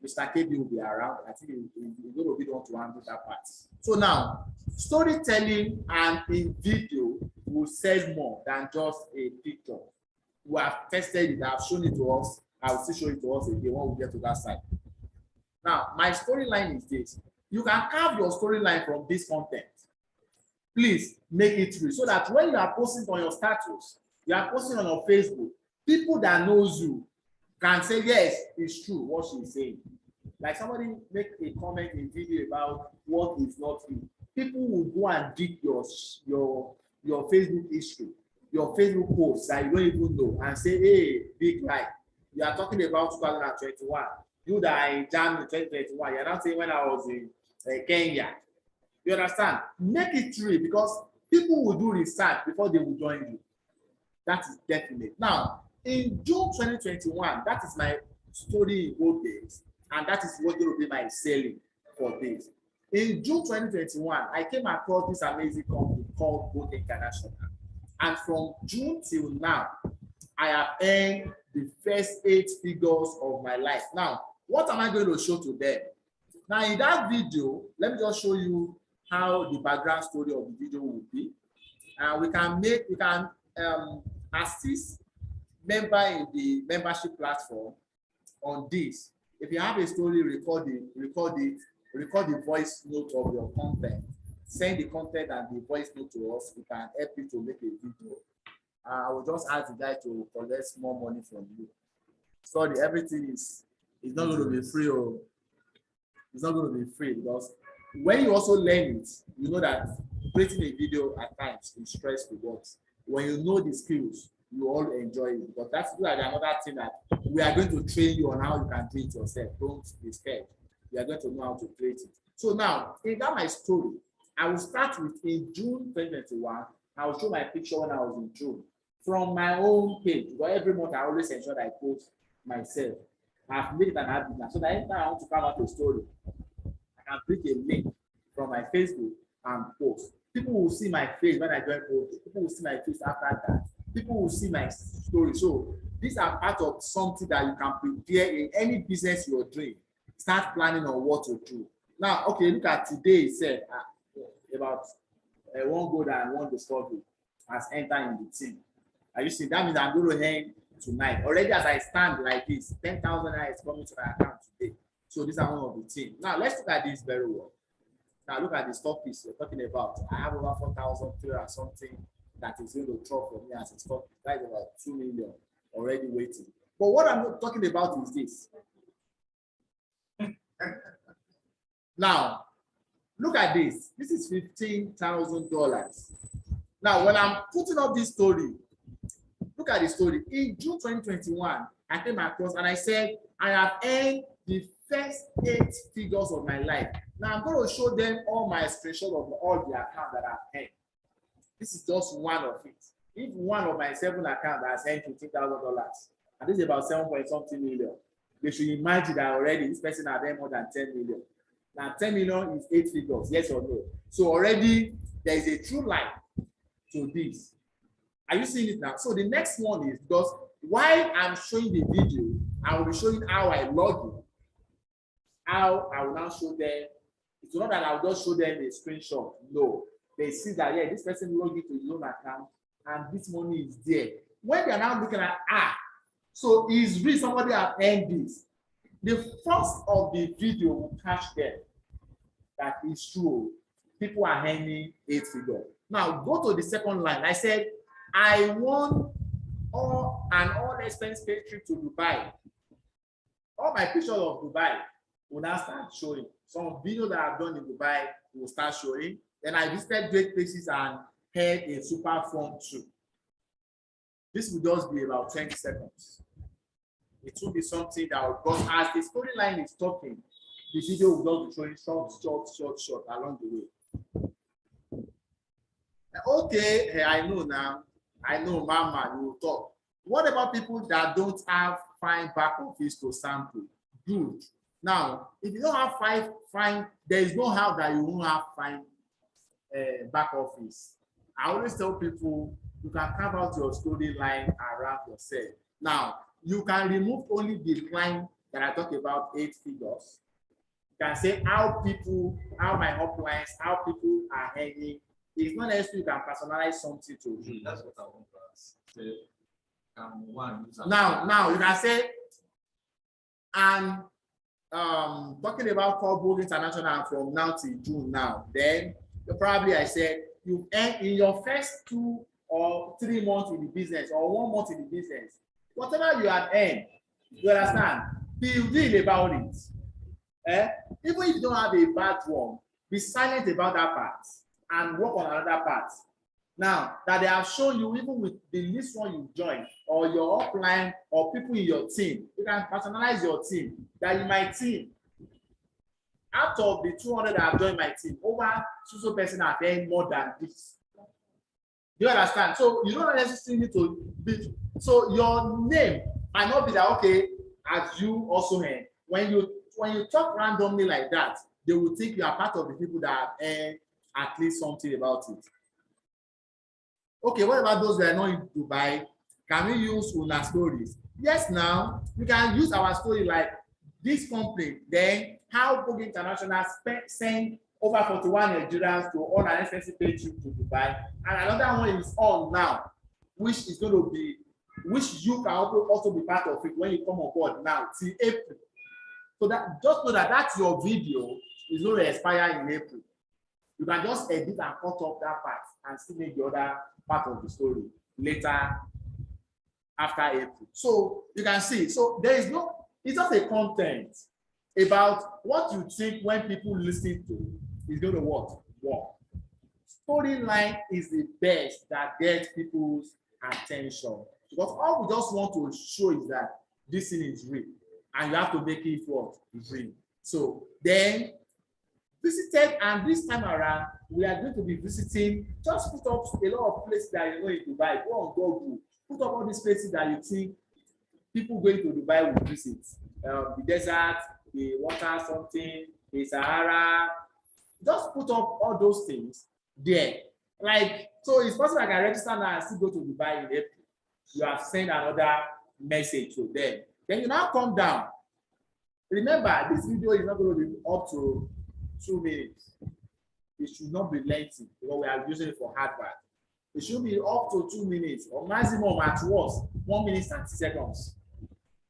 Mr. KB will be around. I think he's going to be the one to handle that part. So now, storytelling and in video will sell more than just a picture. We have tested it. I've shown it to us. I will still show it to us again when we get to that side. Now, my storyline is this. You can carve your storyline from this content. please make it real so that when you are posting on your status, you are posting on your Facebook, people that knows you can say, yes, it's true what she's saying. Like somebody make a comment in video about what is not true. People will go and dig your Facebook history, your Facebook posts that you don't even know, and say, hey, big lie. You are talking about 2021. You that are in January 2021. You're not saying when I was in Kenya. You understand? Make it true because people will do research before they will join you. That is definite. Now, in June 2021, that is my story in Boldgains, and that is what going to be my selling for this. In June 2021, I came across this amazing company called Boldgains International. And from June till now, I have earned the first 8 figures of my life. Now, what am I going to show to them? Now, in that video, let me just show you how the background story of the video will be. We can assist member in the membership platform on this. If you have a story, record the voice note of your content. Send the content and the voice note to us. We can help you to make a video. I will just ask the guy to collect more money from you. Sorry, everything is not going to be free. Or it's not going to be free because when you also learn it, you know that creating a video at times is stressful. But when you know the skills, you all enjoy it. But that's like another thing that we are going to train you on how you can do it yourself. Don't be scared. You are going to know how to create it. So now, in that my story, I will start with in June 2021. I will show my picture when I was in June from my own page. But every month I always ensure that I post myself. I've made it an habit now. So that anytime I want to come out a story, I can click a link from my Facebook and post. People will see my face when I join post. People will see my face after that. People will see my story. So these are part of something that you can prepare in any business you're doing. Start planning on what to do. Now, okay, look at today itself. About one goal and one discovery has entered in the team. Are you see? That means I'm going to end tonight. Already as I stand like this, 10,000 is coming to my account today. So these are one of the team. Now let's look at this very well. Now look at the stock piece we're talking about. I have over 4,000 or something that is going to drop for me as a stock. That is about 2 million already waiting. But what I'm not talking about is this. Now, look at this. This is $15,000. Now, when I'm putting up this story, look at the story. In June 2021, I came across and I said, I have earned the first 8 figures of my life. Now, I'm going to show them all my screenshots of all the accounts that I've earned. This is just one of it. If one of my 7 accounts has earned $15,000, and this is about 7 point something million, they should imagine that already this person has earned more than 10 million. Now, 10 million is 8 figures, yes or no? So already there is a true line to this. Are you seeing it now? So the next one is because while I'm showing the video, I will be showing how I log in. How I will now show them. It's not that I'll just show them a screenshot. No. They see that, yeah, this person logged into his own account and this money is there. When they're now looking at, so is real somebody have earned this. The first of the video will catch them. That is true. People are earning 8 figures. Now go to the second line. I said, I won an all-expense paid trip to Dubai. All my pictures of Dubai will now start showing. Some videos that I've done in Dubai will start showing. Then I visited great places and had a super fun too. This will just be about 20 seconds. It will be something that will, because as the storyline is talking, the video will just be showing short along the way. Okay, I know now. I know, Mama, you will talk. What about people that don't have fine back office to sample? Good. Now, if you don't have fine, there is no how that you won't have fine back office. I always tell people you can carve out your storyline around yourself. Now, you can remove only the line that I talk about 8 figures. You can say how my uplines, how people are earning. It's not necessarily you can personalize something to you. That's what I want to ask. Now you can say, and talking about Boldgains International from now till June now, then probably I said you earn in your first 2 or 3 months in the business or 1 month in the business, whatever you have earned, you understand, be real about it. Even if you don't have a bad one, be silent about that part and work on another part. Now that they have shown you, even with the least one you join or your upline or people in your team, you can personalize your team. That in my team, out of the 200 that have joined my team, over 200 person have earned more than this. Do you understand? So you don't necessarily need to be. So your name might not be that okay as you also earn. When you talk randomly like that, they will think you are part of the people that have earned at least something about it. Okay, what about those that are not in Dubai? Can we use Una stories? Yes, now we can use our story like this company. Then how Boldgains International send over 41 Nigerians to on an expensive pay trip to Dubai, and another one is on now, which is going to be, which you can also be part of it when you come on board now till April. So that just know that that's your video is going to expire in April. You can just edit and cut off that part and still make the other part of the story later after April. So you can see, so there is no, it's just a content about what you think when people listen to is going to work. Storyline is the best that gets people's attention, because all we just want to show is that this thing is real and you have to make it what is real. So then visited, and this time around we are going to be visiting, just put up a lot of places that you know in Dubai. Go on Google, put up all these places that you think people going to Dubai will visit. The desert, the water, something, the Sahara. Just put up all those things there. Like, so it's possible I can register now and still go to Dubai in April. You have sent another message to them. Then you now come down. Remember, this video is not going to be up to 2 minutes. It should not be lengthy because we are using it for hardware. It should be up to 2 minutes or maximum at worst 1 minute 30 seconds.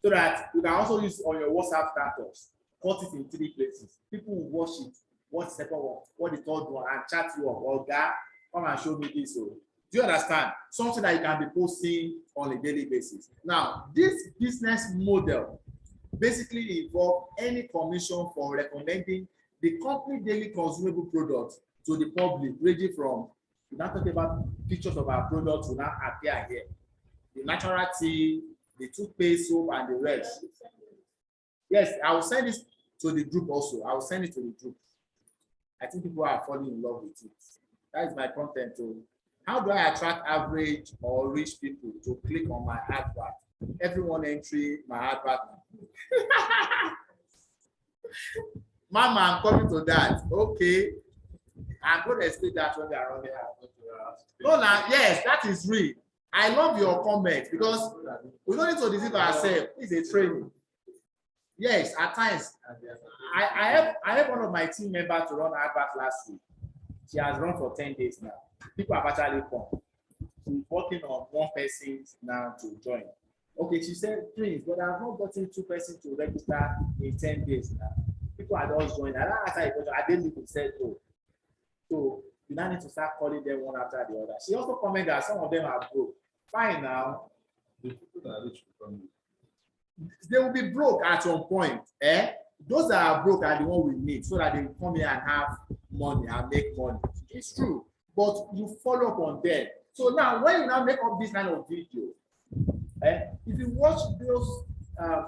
So that you can also use on your WhatsApp status. Cut it in 3 places. People will watch it. Watch the second one, what the third one, and chat you up. Oh, God, come and show me this. So, do you understand? Something that you can be posting on a daily basis. Now, this business model basically involves any commission for recommending the company daily consumable products to the public, ranging from, we're not talking about pictures of our products will not appear here. The natural tea, the toothpaste soap, and the rest. Yes, I will send this to the group also. I will send it to the group. I think people are falling in love with it. That is my content too. How do I attract average or rich people to click on my advert? Everyone entry my advert. Mama, I'm coming to that. Okay. I'm going to explain that when we are running out. No, now, yes, that is real. I love your comment because we don't need to deceive ourselves. It's a training. Yes, at times. I have one of my team members to run advert last week. She has run for 10 days now. People have actually come. She's working on 1 person now to join. Okay, she said, please, but I've not gotten 2 persons to register in 10 days now. People are just joining. I don't answer the question. I didn't even say no. So you now need to start calling them one after the other. She also commented that some of them are broke. Fine now. The people that are rich will come. They will be broke at some point. Those that are broke are the ones we need so that they come here and have money and make money. It's true, but you follow up on them. So now, when you now make up this kind of video, if you watch those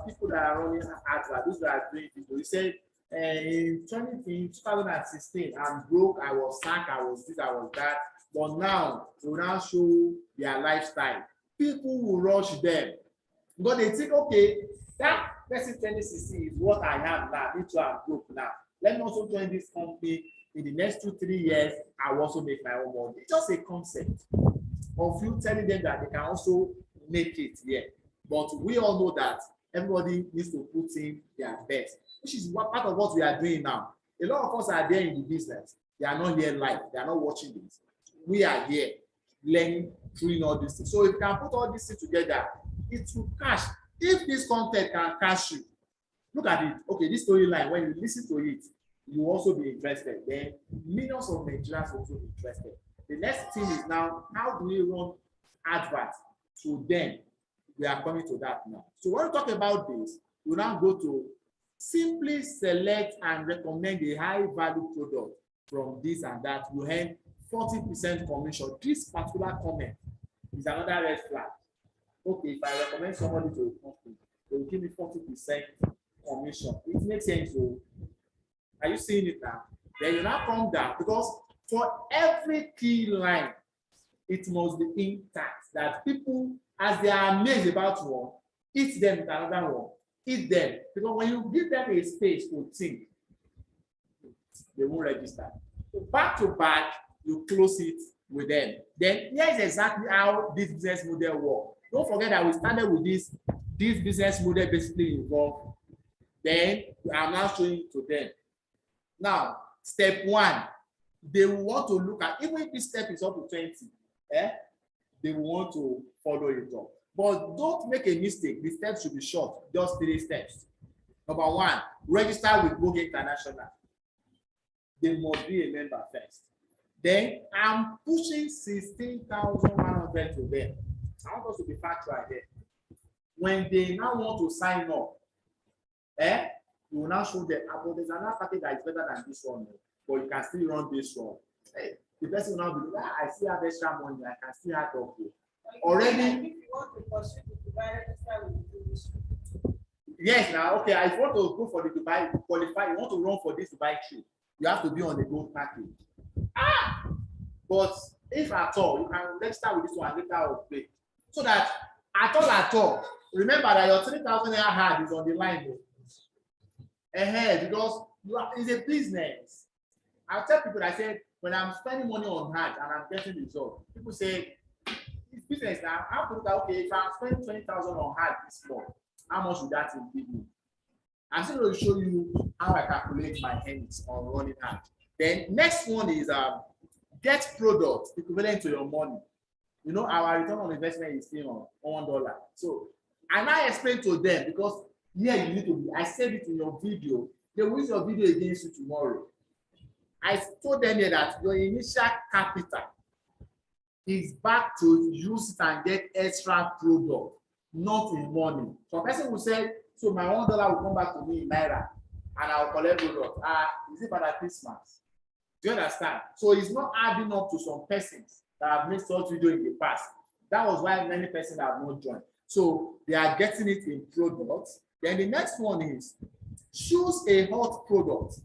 people that are running adverts, those that are doing video, you say in 2016, I'm broke, I was sacked, I was this, I was that. But now, they will now show their lifestyle. People will rush them. Because they think, okay, that person 2016 is what I have now. Me too, I'm broke now. Let me also join this company. In the next 2-3 years, I will also make my own money. It's just a concept of you telling them that they can also make it here. But we all know that everybody needs to put in their best, which is part of what we are doing now. A lot of us are there in the business. They are not here live. They are not watching this. We are here learning, doing all these things. So if you can put all these things together, it will cash. If this content can cash you, look at it. Okay, this storyline, when you listen to it, you will also be interested. Then millions of Nigerians will also be interested. The next thing is now, how do we run adverts to them? We are coming to that now. So when we talk about this, we now go to simply select and recommend a high value product from this and that. You earn 40% commission. This particular comment is another red flag. Okay, if I recommend somebody to a company, they will give me 40% commission. It makes sense. So, are you seeing it now? Then you now come down, because for every key line, it must be intact, that people, as they are amazed about one, eat them with another one, eat them. Because when you give them a space to think, they won't register. So back to back, you close it with them. Then here's exactly how this business model works. Don't forget that we started with this business model basically involved. Then I'm now showing it to them. Now, step one, they will want to look at, even if this step is up to 20, they will want to follow it up. But don't make a mistake. The steps should be short, just 3 steps. Number one, register with Boldgains International. They must be a member first. Then I'm pushing 16,100 to them. I want us to be factual here. When they now want to sign up, you will now show them, but there's another package that is better than this one, but you can still run this one. Hey, the person will now be like, I still have extra money, I can still have to pay. Already. If you want to pursue the Dubai register with this. Yes, now, okay, if you want to go for the Dubai, qualify, you want to run for this Dubai trip, you have to be on the gold package. But if at all, you can register with this one later or pay. So that at all, remember that your 3,000 hard is on the line. Because it's a business. I tell people that I said, when I'm spending money on hard and I'm getting results, people say, it's business now. I have to look at, okay, if I'm spending 20,000 on hard this month, how much would that give me? I'm still going to show you how I calculate my earnings on running hard. Then next one is get product equivalent to your money. You know, our return on investment is still on $1. So I now explain to them, because here you need to be. I said it in your video. They will use your video against you tomorrow. I told them here that your initial capital is back to use it and get extra product, not in money. Some person will say, so my $1 will come back to me in Naira and I'll collect product. Is it for Christmas? Do you understand? So it's not adding up to some persons that have made such video in the past. That was why many persons have not joined. So they are getting it in products. Then the next one is choose a hot product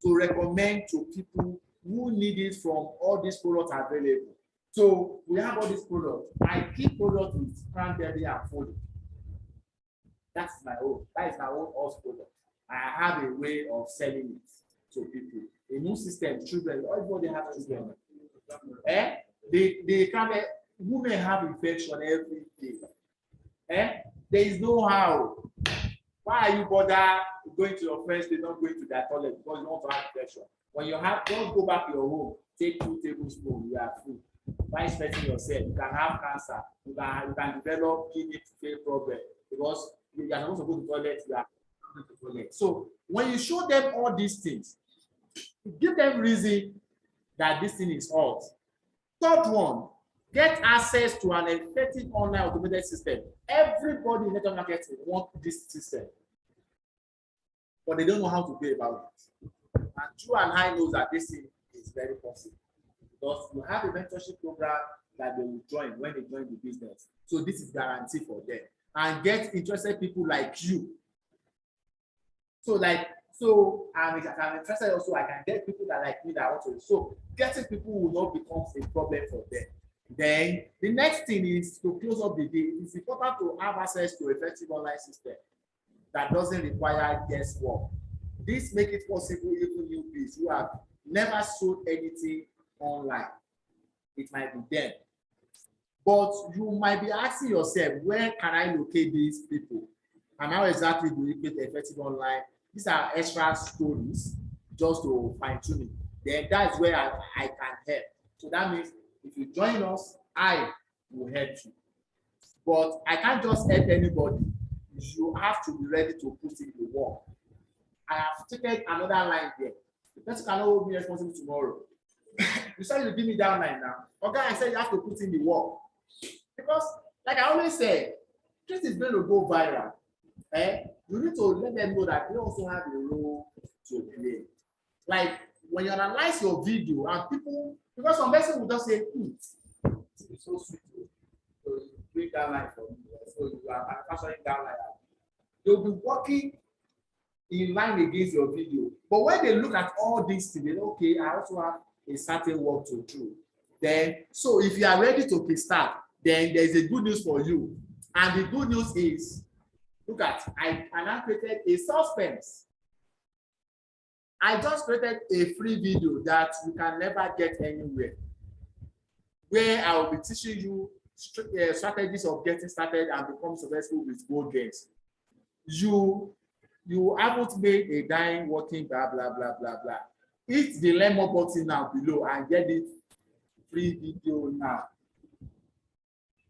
to recommend to people who need it from all these products available. So we have all these products. I keep products with cranberry and folio. That's my own. That is my own house product. I have a way of selling it to people. A new system, children, everybody has children. They can, women have infection every day. There is no how. Why are you bother going to your friends? They don't go into their toilet because you want to have infection. When you have, don't go back to your home. Take 2 tablespoons. You are full. Why stressing yourself? You can have cancer. You can develop kidney failure problem because you are supposed to go to the toilet. You are going to the toilet. So when you show them all these things, give them reason that this thing is hot. Third one, get access to an effective online automated system. Everybody in network marketing wants this system, but they don't know how to go about it. And you and I know that this thing is very possible because you have a mentorship program that they will join when they join the business. So this is guaranteed for them. And get interested people like you. So I'm interested also, I can get people that like me that want to. So getting people will not become a problem for them. Then the next thing is to close up the deal. It's important to have access to effective online system that doesn't require guesswork. This makes it possible even newbies who have never sold anything online. It might be them. But you might be asking yourself, where can I locate these people? And how exactly do we create effective online? These are extra stories just to fine tune it. Then that's where I can help. So that means if you join us, I will help you. But I can't just help anybody. You have to be ready to put in the work. I have taken another line there. The person cannot hold me responsible tomorrow. You started to give me downline now. Okay, I said you have to put in the work. Because, like I always say, this is going to go viral. You need to let them know that they also have a role to play. Like when you analyze your video and people, because some person will just say, it's so sweet. So you bring that line for me. So you are manufacturing that line. They'll be working in line against your video. But when they look at all these things, they know, okay, I also have a certain work to do. Then, so if you are ready to kickstart, then there's a good news for you. And the good news is, look at, I now created a suspense. I just created a free video that you can never get anywhere, where I will be teaching you strategies of getting started and become successful with Boldgains. You haven't made a dime working, blah, blah, blah, blah, blah. Hit the learn more button now below and get it free video now.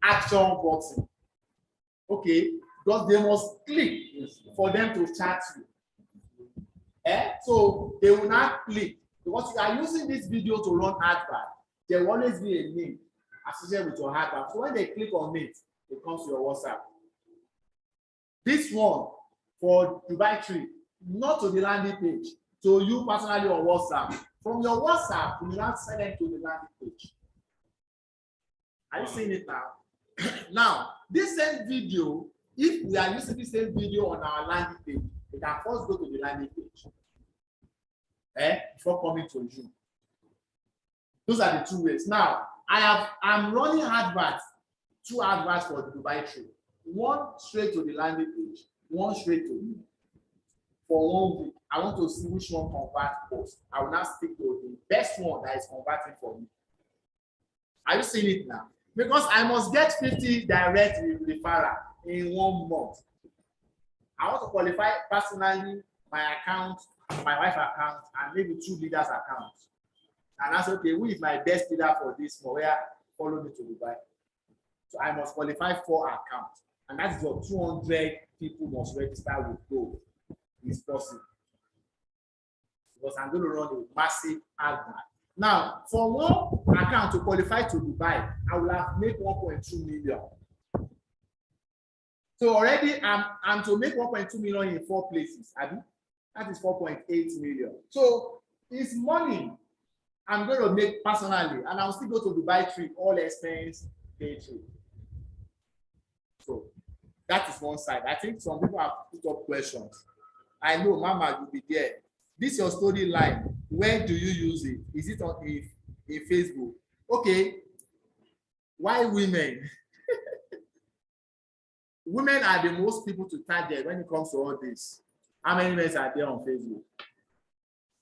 Action button. Okay, because they must click for them to chat you. So they will not click because you are using this video to run advert. There will always be a link associated with your advert. So when they click on it, it comes to your WhatsApp. This one for Dubai trip, not to the landing page, to you personally on WhatsApp. From your WhatsApp, you will not send them to the landing page. Are you seeing it now? Now, this same video, if we are using the same video on our landing page, we can first go to the landing page before coming to you. Those are the two ways. Now, I'm running adverts, 2 adverts for the Dubai trip. One straight to the landing page, one straight to me. For 1 week, I want to see which one converts most. I will now stick to the best one that is converting for me. Are you seeing it now? Because I must get 50 direct referral in 1 month. I want to qualify personally my account, my wife's account, and maybe 2 leaders' accounts. And I say, okay, who is my best leader for this? For where follow me to Dubai. So I must qualify 4 accounts. And that is what 200 people must register with gold. It's possible. Because I'm going to run a massive advert. Now, for 1 account to qualify to Dubai, I will have made 1.2 million. So already I'm to make 1.2 million in 4 places. That is 4.8 million. So it's money I'm going to make personally, and I'll still go to Dubai trip, all expense paid trip. So that is one side. I think some people have put up questions. I know, Mama, you'll be there. This is your storyline. Where do you use it? Is it on in Facebook? Okay. Why women? Women are the most people to target when it comes to all this. How many men are there on Facebook?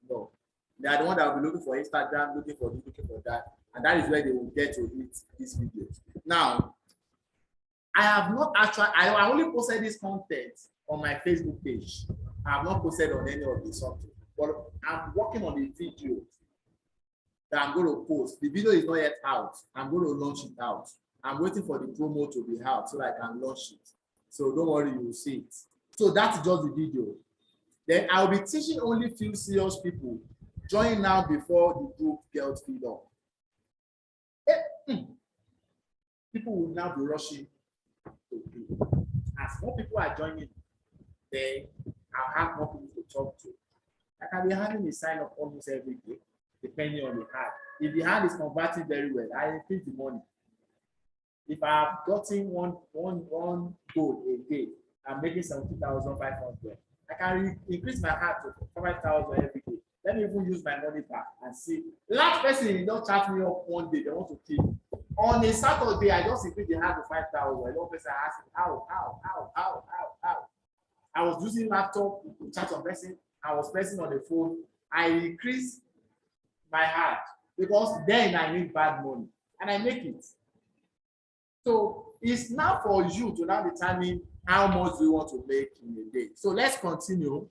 No. They are the ones that will be looking for Instagram, looking for this, looking for that. And that is where they will get to hit these videos. Now, I have not actually, I only posted this content on my Facebook page. I have not posted on any of the something. But I'm working on a video that I'm going to post. The video is not yet out. I'm going to launch it out. I'm waiting for the promo to be out so that I can launch it. So don't worry, you will see it. So that's just the video. Then I'll be teaching only few serious people. Join now before the group gets filled up. People will now be rushing to do. As more people are joining, then I'll have more people to talk to. I can be having a sign up almost every day, depending on the ad. If the ad is converting very well, I increase the money. If I have gotten one goal a day, I'm making 70,500. I can increase my ad to 5,000 every day. Let me even use my money back and see. Last person don't chat me up one day, they want to kill. On a Saturday, I just increase the ad to 5,000. One person asked me, how? I was using laptop to chat on person. I was pressing on the phone. I increase my ad because then I need bad money and I make it. So it's now for you to now determine how much you want to make in a day. So let's continue.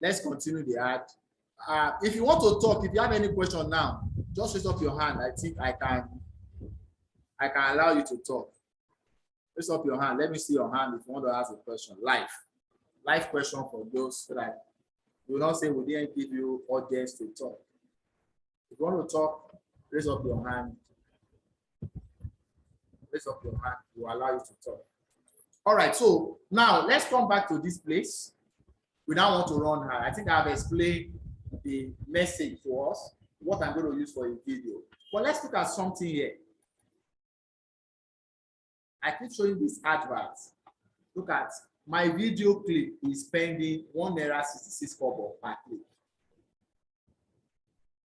Let's continue the ad. If you want to talk, if you have any question now, just raise up your hand. I think I can allow you to talk. Raise up your hand. Let me see your hand if you want to ask a question. Live question for those so that you will not say we didn't give you audience to talk. If you want to talk, raise up your hand. Raise up your hand. Will allow you to talk. All right. So now let's come back to this place. We now want to run her. I think I've explained the message to us, what I'm going to use for a video. But let's look at something here. I keep showing these adverts. Look at my video clip is spending 1 naira 66 kobo per click.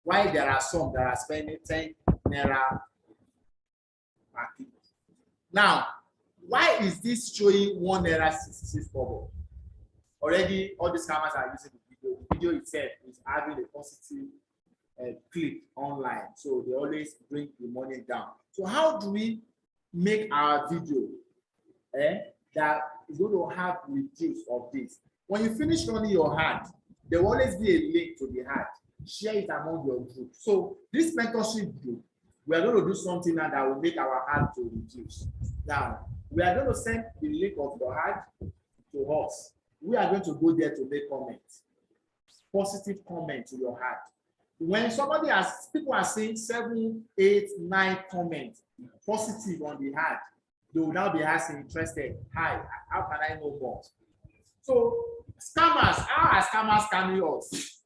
While there are some that are spending 10 naira per click. Now, why is this showing 1 naira 66 kobo? Already, all these cameras are using the video. The video itself is having a positive click online, so they always bring the money down. So how do we make our video that is going to have reduce of this? When you finish running your ad, there will always be a link to the ad. Share it among your group. So this mentorship group, we are going to do something now that will make our ad to reduce. Now, we are going to send the link of your ad to us. We are going to go there to make comments, positive comment to your ad. When somebody has, people are saying 7, 8, 9 comments positive on the ad, they will now be asking, interested, hi, how can I know more? So scammers, how are scammers scamming us?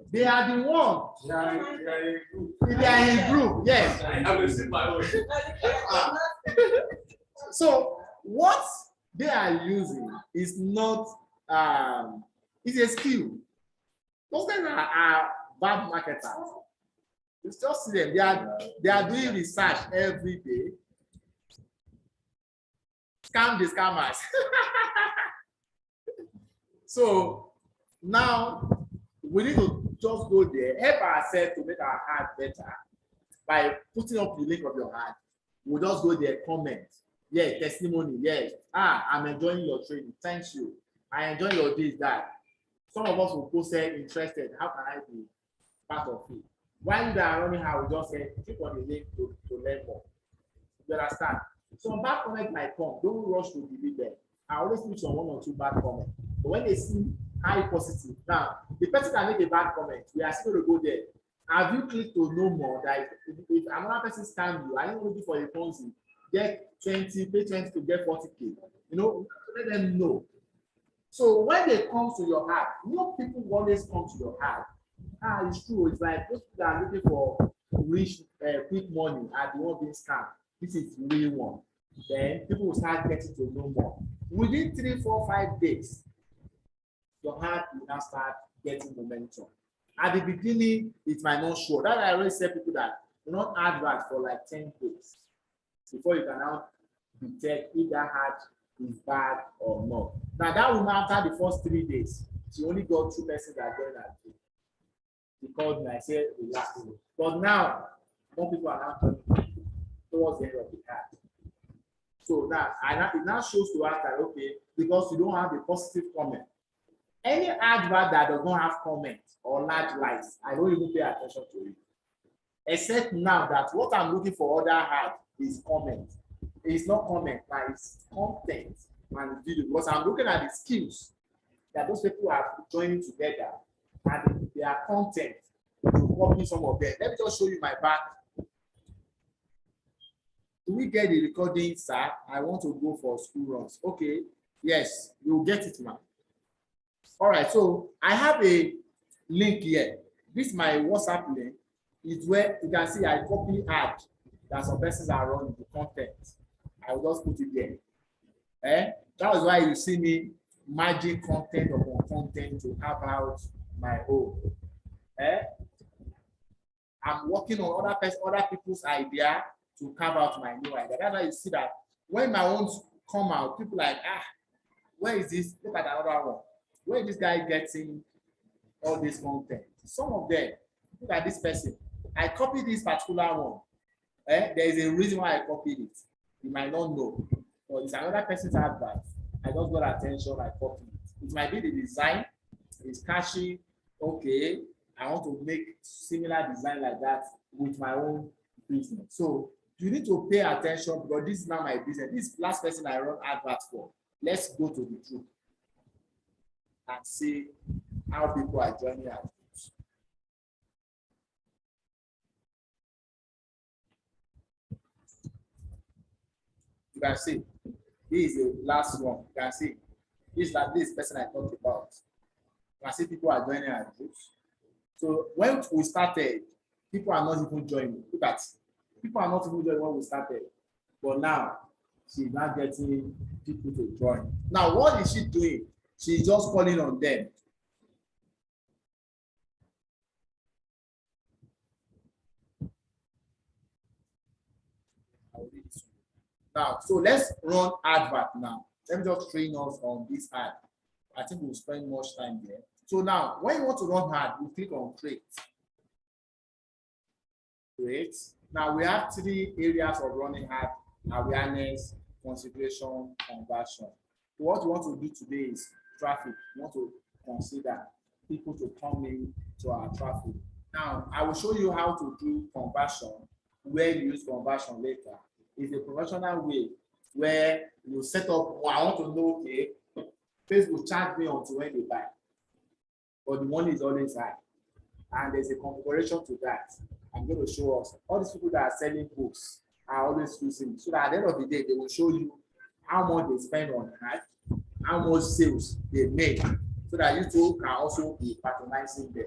They are the one. They are in group, yes. So what they are using is not it's a skill. Those guys are bad marketers. It's just them. They are doing research every day. Scam the scammers. So now we need to just go there, help ourselves to make our ad better by putting up the link of your ad. We'll just go there, comment. Yeah, testimony. Yes. I'm enjoying your training. Thank you. I enjoy your this, that. Some of us will post interested. How can I be part of it? While you are running, I will just say, click on the link to learn more. You understand? Some bad comment might come. Don't rush to delete them. I always put some 1 or 2 bad comments. But when they see high positive, now the person that make a bad comment, we are still going to go there. Have you clicked to know more? That if another person scam you, are you looking for a Ponzi? Get 20, pay 20 to get 40K. You know, let them know. So when they come to your ad, people always come to your ad. It's true. It's like those people that are looking for rich, quick money are the one being scammed. This is the real one. Then people will start getting to know more. Within 3, 4, 5 days, your ad will now start getting momentum. At the beginning, it might not show. That I always tell people that do not advert for like 10 days before you can now detect if that ad is bad or not. Now that woman, after the first 3 days, she only got 2 persons that joined her group. She called me, I said, relax. But now, more people are now coming towards the end of the ad. So now, it now shows to us that, okay, because you don't have a positive comment. Any advert that does not have comment or large likes, I don't even pay attention to it. Except now that what I'm looking for other ad is comment. It's not comment, but it's content and video. Because I'm looking at the skills that those people are joining together and their content to copy some of them. Let me just show you my back. Do we get the recording, sir? I want to go for school runs. Okay, yes, you'll get it, man. All right, so I have a link here. This is my WhatsApp link. It's where you can see I copy ad that some persons are running the content. I will just put it there. That is why you see me merging content upon content to have out my own. I'm working on other people's idea to carve out my new idea. That's why you see that when my own come out, people like, where is this? Look at another one. Where is this guy getting all this content? Some of them, look at this person. I copied this particular one. There is a reason why I copied it. You might not know, but it's another person's advice. I just got attention, I copied it. It might be the design, it's catchy. Okay, I want to make similar design like that with my own business. So you need to pay attention because this is not my business. This last person I run adverts for. Let's go to the truth and see how people are joining us. can see this is the last one. You can see this person I talked about. You can see people are joining our groups. So when we started, people are not even joining. Look at people are not even joining when we started. But now she's not getting people to join. Now, what is she doing? She's just calling on them. Now, so let's run advert now. Let me just train us on this ad. I think we'll spend much time there. So now, when you want to run ad, you click on create. Great. Now we have 3 areas of running ad: awareness, consideration, conversion. So what we want to do today is traffic. We want to consider people to come in to our traffic. Now I will show you how to do conversion, where you use conversion later. It's a professional way where you set up, well, I want to know, okay, Facebook charge me until when they buy, but the money is always high. And there's a configuration to that. I'm going to show us. All these people that are selling books are always using, so that at the end of the day, they will show you how much they spend on ad, how much sales they make, so that you too can also be patronizing them.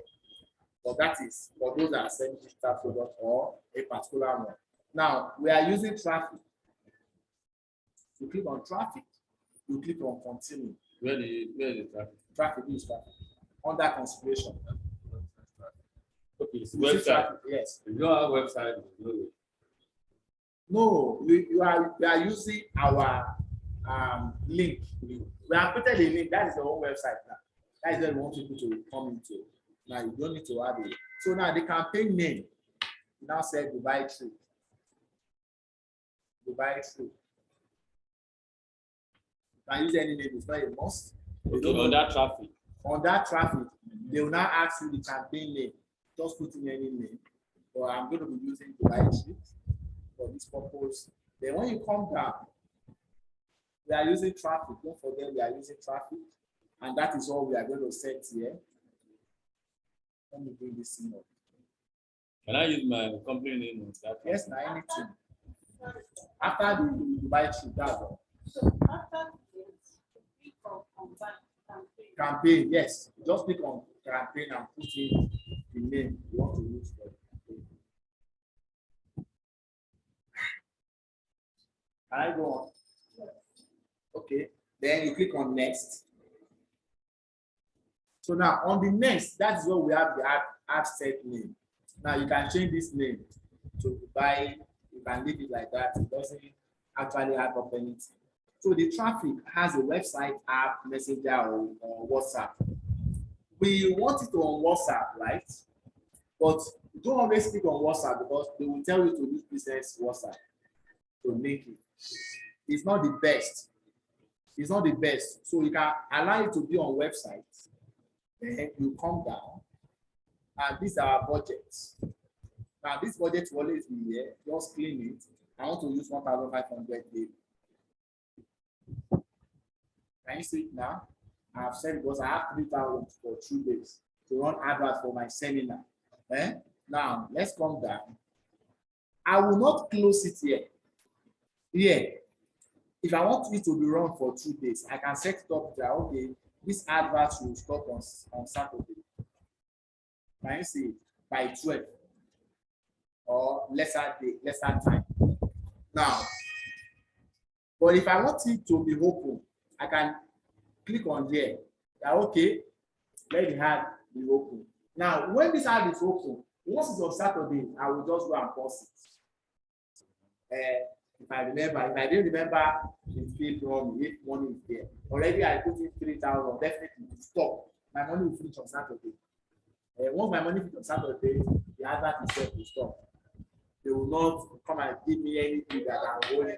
But that is for those that are selling digital product or a particular one. Now, we are using traffic. You click on traffic, you click on continue. Where is traffic? Traffic is traffic. Under consideration. Okay, it's website. Yes. If you don't have website, no, you are using our link. We have put a link. That is the whole website now. That is where we want people to come into. Now you don't need to add it. So now the campaign name now said Dubai Trip. Dubai Trip. You can use any name, it's not a must. okay, on that traffic. On that traffic, they will now ask you the campaign name. Just put in any name. But I'm going to be using Dubai Trip for this purpose. Then when you come down, we are using traffic. Don't forget we are using traffic. And that is all we are going to set here. Let me bring this in up. Can I use my company name on that? Yes, now anything. After the Dubai Trip, that's all. So after this, click on campaign. Campaign, yes. Just click on campaign and put in the name you want to use for the campaign. Can I go on? Okay. Then you click on next. So now on the next, that's where we have the ad set name. Now you can change this name to Dubai. You can leave it like that. It doesn't actually add up anything. So the traffic has a website, app, messenger, or WhatsApp. We want it on WhatsApp, right? But don't always click on WhatsApp because they will tell you to use business WhatsApp to make it. It's not the best. It's not the best. So you can allow it to be on websites. Then you come down, and these are our budgets. Now this budget will always be here. Just clean it. I want to use 1,500 daily. Can you see it now? I have said because I have 3,000 for 2 days to run adverts for my seminar. Now let's come down. I will not close it here. Here, if I want it to be run for 2 days, I can set it up that okay, this advert will stop on Saturday. Can you see it? By 12 or lesser time. Now, but if I want it to be open, I can click on here. Okay, let the ad be open. Now, when this ad is open, once it's on Saturday, I will just go and pause it. If I didn't remember, it's paid wrong. If money is there, already I put in 3,000. Definitely stop. My money will finish on Saturday. Once my money finishes on Saturday, the advert itself will stop. They will not come and give me anything that I'm holding.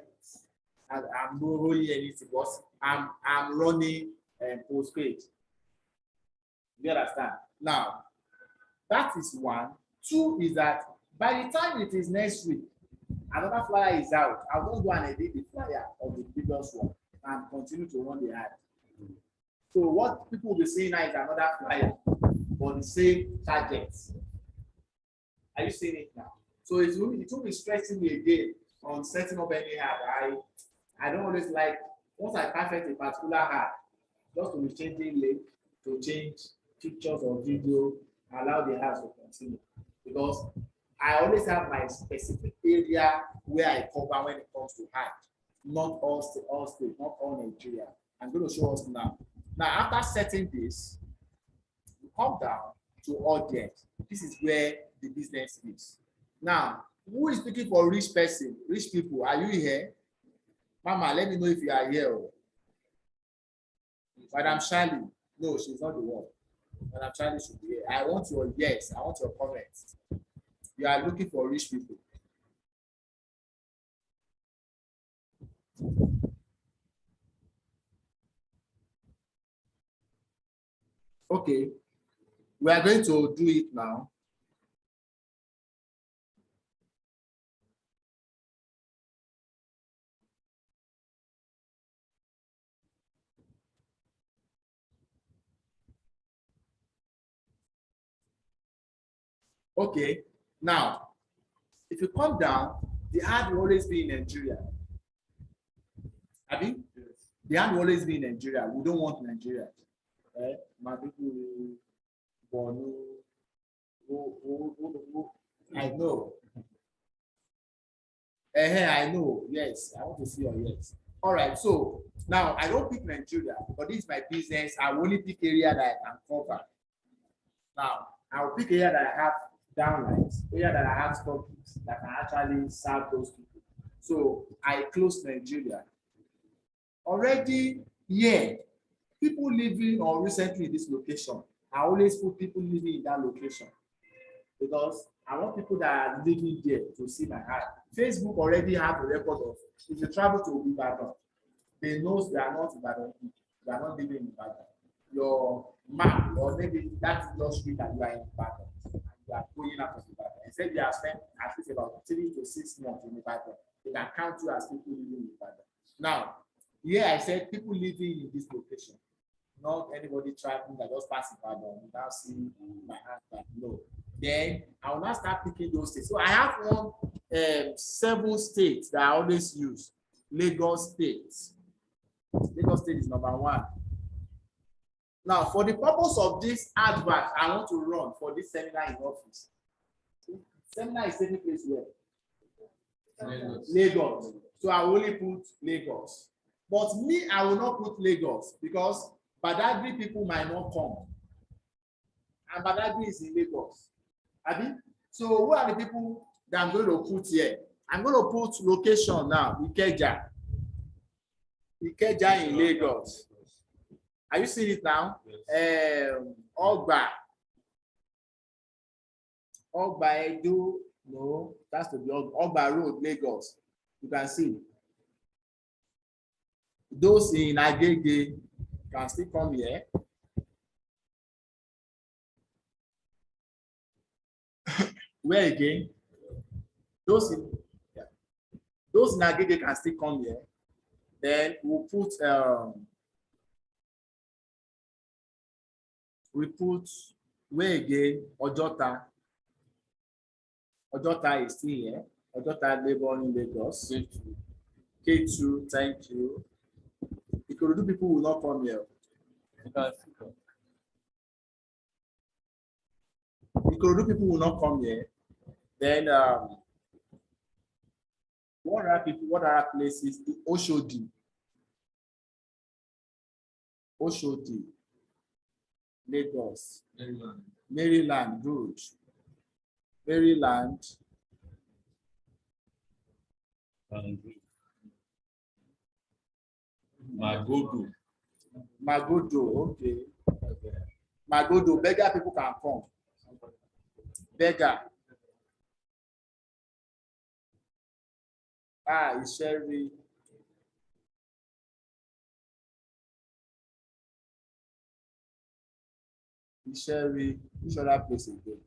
I'm not holding anything because I'm running postpaid. You understand? Now, that is one. Two is that by the time it is next week, another flyer is out. I'll just go and edit the flyer of the previous one and continue to run the ad. So what people will be seeing now is another flyer for the same targets. Are you seeing it now? So it will be stressing me again on setting up any ad. I don't always like, once I perfect a particular hack, just to be changing link, to change pictures or video, allow the house to continue. Because I always have my specific area where I cover when it comes to hack. Not all state, not all Nigeria. I'm going to show us now. Now, after setting this, we come down to audience. This is where the business is. Now, who is speaking for rich person? Rich people, are you here? Mama, let me know if you are here. Madam Shirley, no, she's not the one. Madam Shirley should be here. I want your yes, I want your comments. You are looking for rich people. Okay, we are going to do it now. Okay, now, if you come down, the ad will always be in Nigeria. Abi? Yes. The ad will always be in Nigeria. We don't want Nigeria. My people, Borno, I know. I know. Yes, I want to see your yes. All right. So now I don't pick Nigeria because this is my business. I only pick area that I can cover. Now I will pick area that I have downlines, area that I have stockists that can actually serve those people. So I close Nigeria. Already here, people living or recently in this location, I always put people living in that location because I want people that are living there to see my ad. Facebook already have a record of, if you travel to Ibadan, they know they are not Ibadan, they are not living in Ibadan. Your map, or maybe that's your street that you are in Ibadan, and you are going out of Ibadan. Instead, you have spent at least about 3 to 6 months in Ibadan. They can count you as people living in Ibadan. Now, here I said people living in this location. Not anybody traveling that just pass Ibadan without seeing my hand. No. Then I will now start picking those states. So I have 7 states that I always use. Lagos State. Lagos State is number 1. Now, for the purpose of this advert, I want to run for this seminar in office. Seminar is taking place where? Lagos. So I will only put Lagos. But me, I will not put Lagos because Badagry people might not come. And Badagry is in Lagos. Abi? So who are the people that I'm going to put here? I'm going to put location now, Ikeja. Ikeja in Lagos. Are you seeing it now? Yes. Ogba. Ogba Edo. No, that's to be Ogba Road, Lagos. You can see. Those in Agege can still come here. Where again? Those in Agege can still come here. Then we'll put where again? Ojota. Ojota is still here. Ojota labor in Lagos. K2, thank you. Ikorodu people will not come here. Ikorodu people will not come here. Then what are places? Oshodi. Oshodi. Lagos. Maryland, good. Maryland. Magodo, okay. Magodo, beggar people can come. Beggar. Isheri. Isheri, which other place again?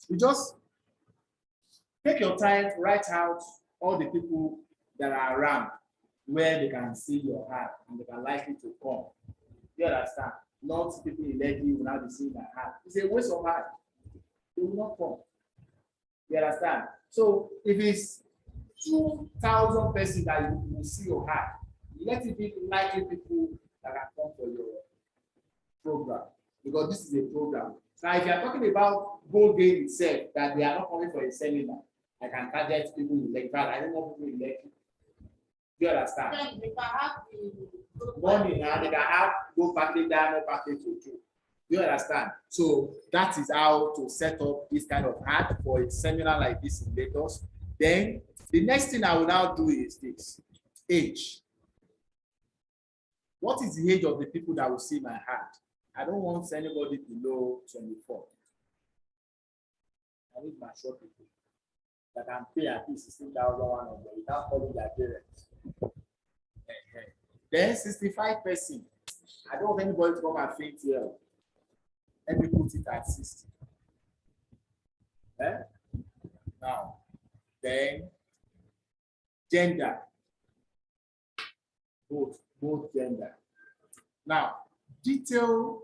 You just take your time, write out all the people that are around. where they can see your ad and they can likely to come. You understand? Not people in Lekki will now be seeing my ad. It's a waste of ad. They will not come. You understand? So if it's 2,000 persons that you will see your ad, let it be likely people that can come for your program, because this is a program. Now, if you are talking about Boldgains itself, that they are not coming for a seminar, I can target people in Lekki. I don't want people in Lekki. Do you understand? Then they can have the Money now, they can have no package down, no package to do. Do you understand? So that is how to set up this kind of ad for a seminar like this in Lagos. Then the next thing I will now do is this: age. What is the age of the people that will see my ad? I don't want anybody below 24. I need mature people that can pay at least 16,100 without calling their parents. Then 65%. I don't want anybody to come and faint here. Let me put it at 60. Now, then gender. Both gender. Now, detailed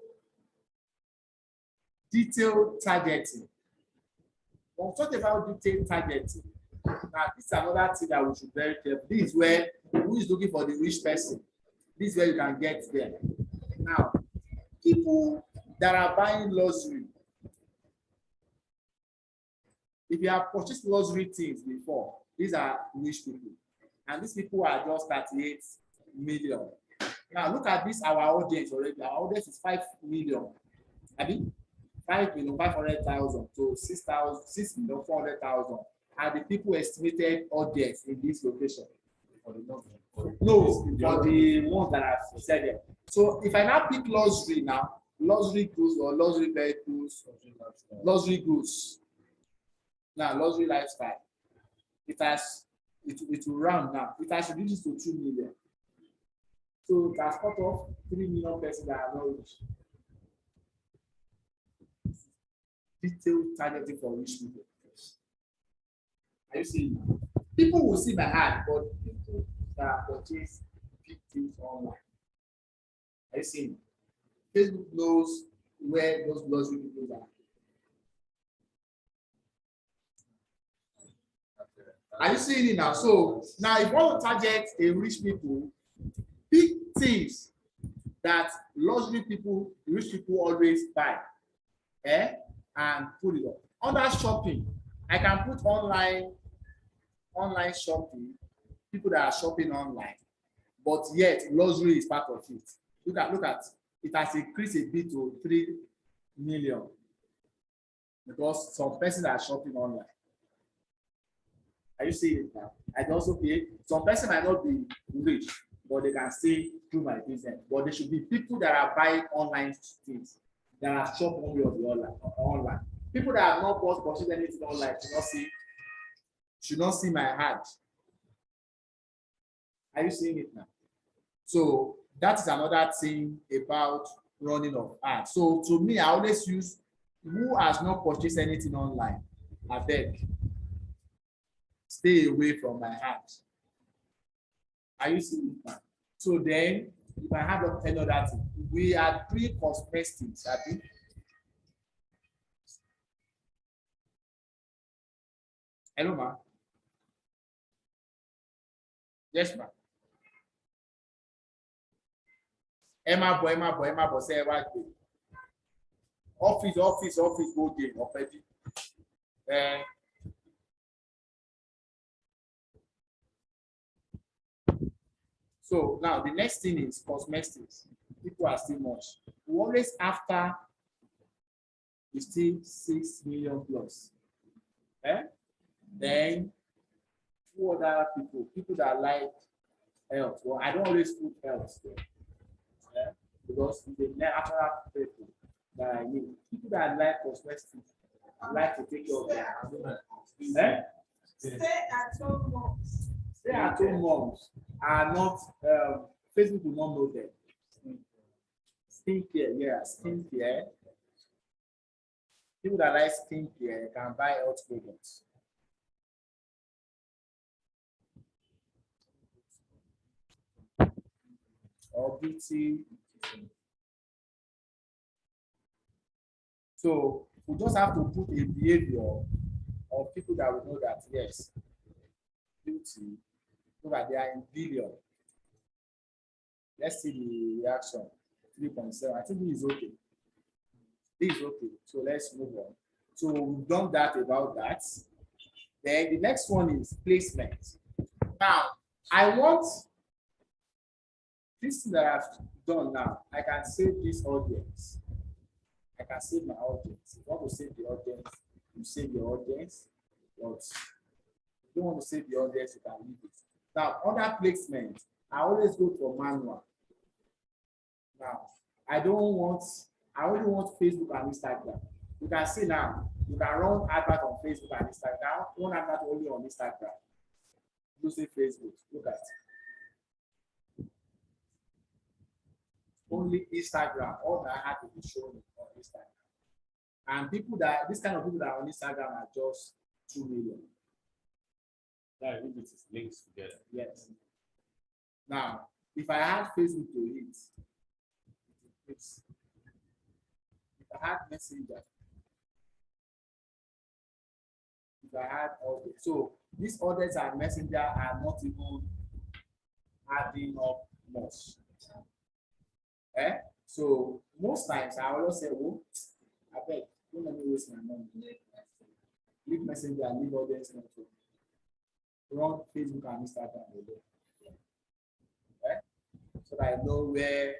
targeting. When we talk about detailed targeting, now this is another thing that we should be very careful. This is where who is looking for the rich person. This is where you can get there. Now, people that are buying luxury, if you have purchased luxury things before, these are rich people, and these people are just 38 million. Now look at this, our audience already. Our audience is 5 million. I mean, 5,500,000 to 6,400,000 are the people estimated audience in this location. No, for the ones that I've said there. So if I now pick luxury now, luxury goods or luxury vehicles, luxury goods. Now luxury lifestyle. It will round now. It has reduced to 2 million. So it has cut off 3 million persons that are not rich. Detailed targeting for rich people. Are you seeing? People will see my ad, but people that purchase big things online. Are you seeing? Facebook knows where those luxury people are. Are you seeing it now? So now, if you want to target a rich people, big things that luxury people, rich people always buy, and put it up. Under shopping, I can put online shopping, people that are shopping online, but yet luxury is part of it. Look at it has increased a bit to 3 million because some persons are shopping online. Are you seeing it now? I can also pay. Some person might not be rich, but they can still do my business. But there should be people that are buying online things, that are shop only on the online. People that have not purchased anything online should not see my ad. Are you seeing it now? So that is another thing about running of ads. So to me, I always use who has not purchased anything online. I beg, stay away from my ads. Are you seeing it now? So then, if I have another thing, we are doing cosmetics. I think. Hello, ma. Yes, ma. Emma boy, say right. Office, Boldgains, already. So now the next thing is cosmetics. People are still much. We always after is still 6 million plus. Then two other people that like health. Well, I don't always put health there. Because the natural people that I need. People that like cosmetics like to take care of their stay at home moms. Stay at home moms are not Facebook will not know them. Skincare, yeah, skincare. People that like skincare can buy health products. or beauty. So we just have to put a behavior of people that we know that yes, beauty, look at they are in billion. Let's see the reaction. 3.7. I think this is okay. This is okay. So let's move on. So we've done that about that. Then the next one is placement. Now, I want this thing that I've done now. I can save this audience. I can save my audience. If you want to save the audience, you save your audience. But if you don't want to save the audience, you can leave it. Now, under placement, I always go for manual. Now, I only want Facebook and Instagram. You can see now, you can run advert on Facebook and Instagram. One advert only on Instagram. You see Facebook, look at it. Only Instagram, all that I had to be shown on Instagram. And people that, this kind of people that are on Instagram are just 2 million. That if it is linked together. Yes. Now, if I had Facebook to hit, if I had Messenger, if I had all this, so these orders and Messenger are not even adding up much. So most times I always say, oh, I beg, don't let me waste my money. Leave Messenger, leave audience network. Run Facebook and Instagram. So that I know where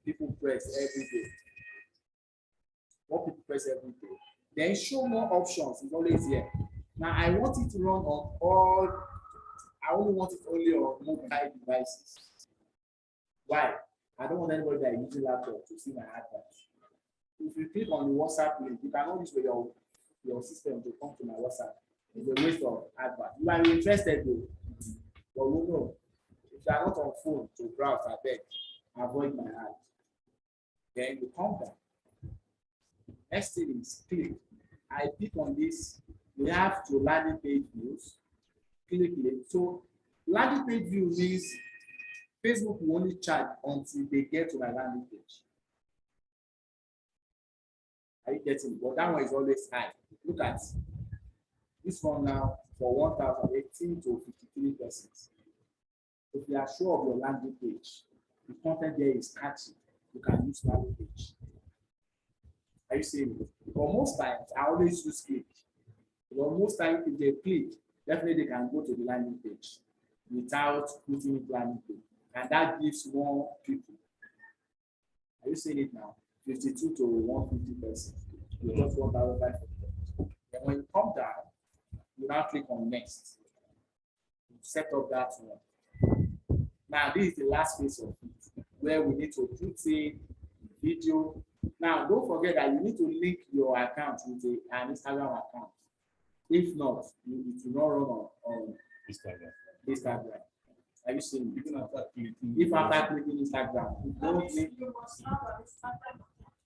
people press every day. What people press every day. Then show more options is always here. Now I want it to run on all, I only want it only on mobile devices. Why? I don't want anybody that is using laptop to see my advert. If you click on the WhatsApp link, you cannot use your system to come to my WhatsApp. It's a waste of advert. You are interested though, but you know, if you are not on phone to browse, I beg, avoid my ad. Then you come down. Next thing is click. I click on this. We have to landing page views. Click it. So landing page view means Facebook will only charge until they get to my landing page. Are you getting it? But that one is always high. Look at this one now for 1,018 to 53%. If you are sure of your landing page, the content there is catchy, you can use landing page. Are you seeing it? But most times, I always use click. But most times, if they click, definitely they can go to the landing page without putting it landing page. And that gives more people. Are you seeing it now? 52 to 150%. You just 1,500. Then when you come down, you now click on next. You set up that one. Now, this is the last phase of it, where we need to put in video. Now, don't forget that you need to link your account with an Instagram account. If not, it will not run on Instagram. Are you seeing it? If after clicking Instagram, you don't link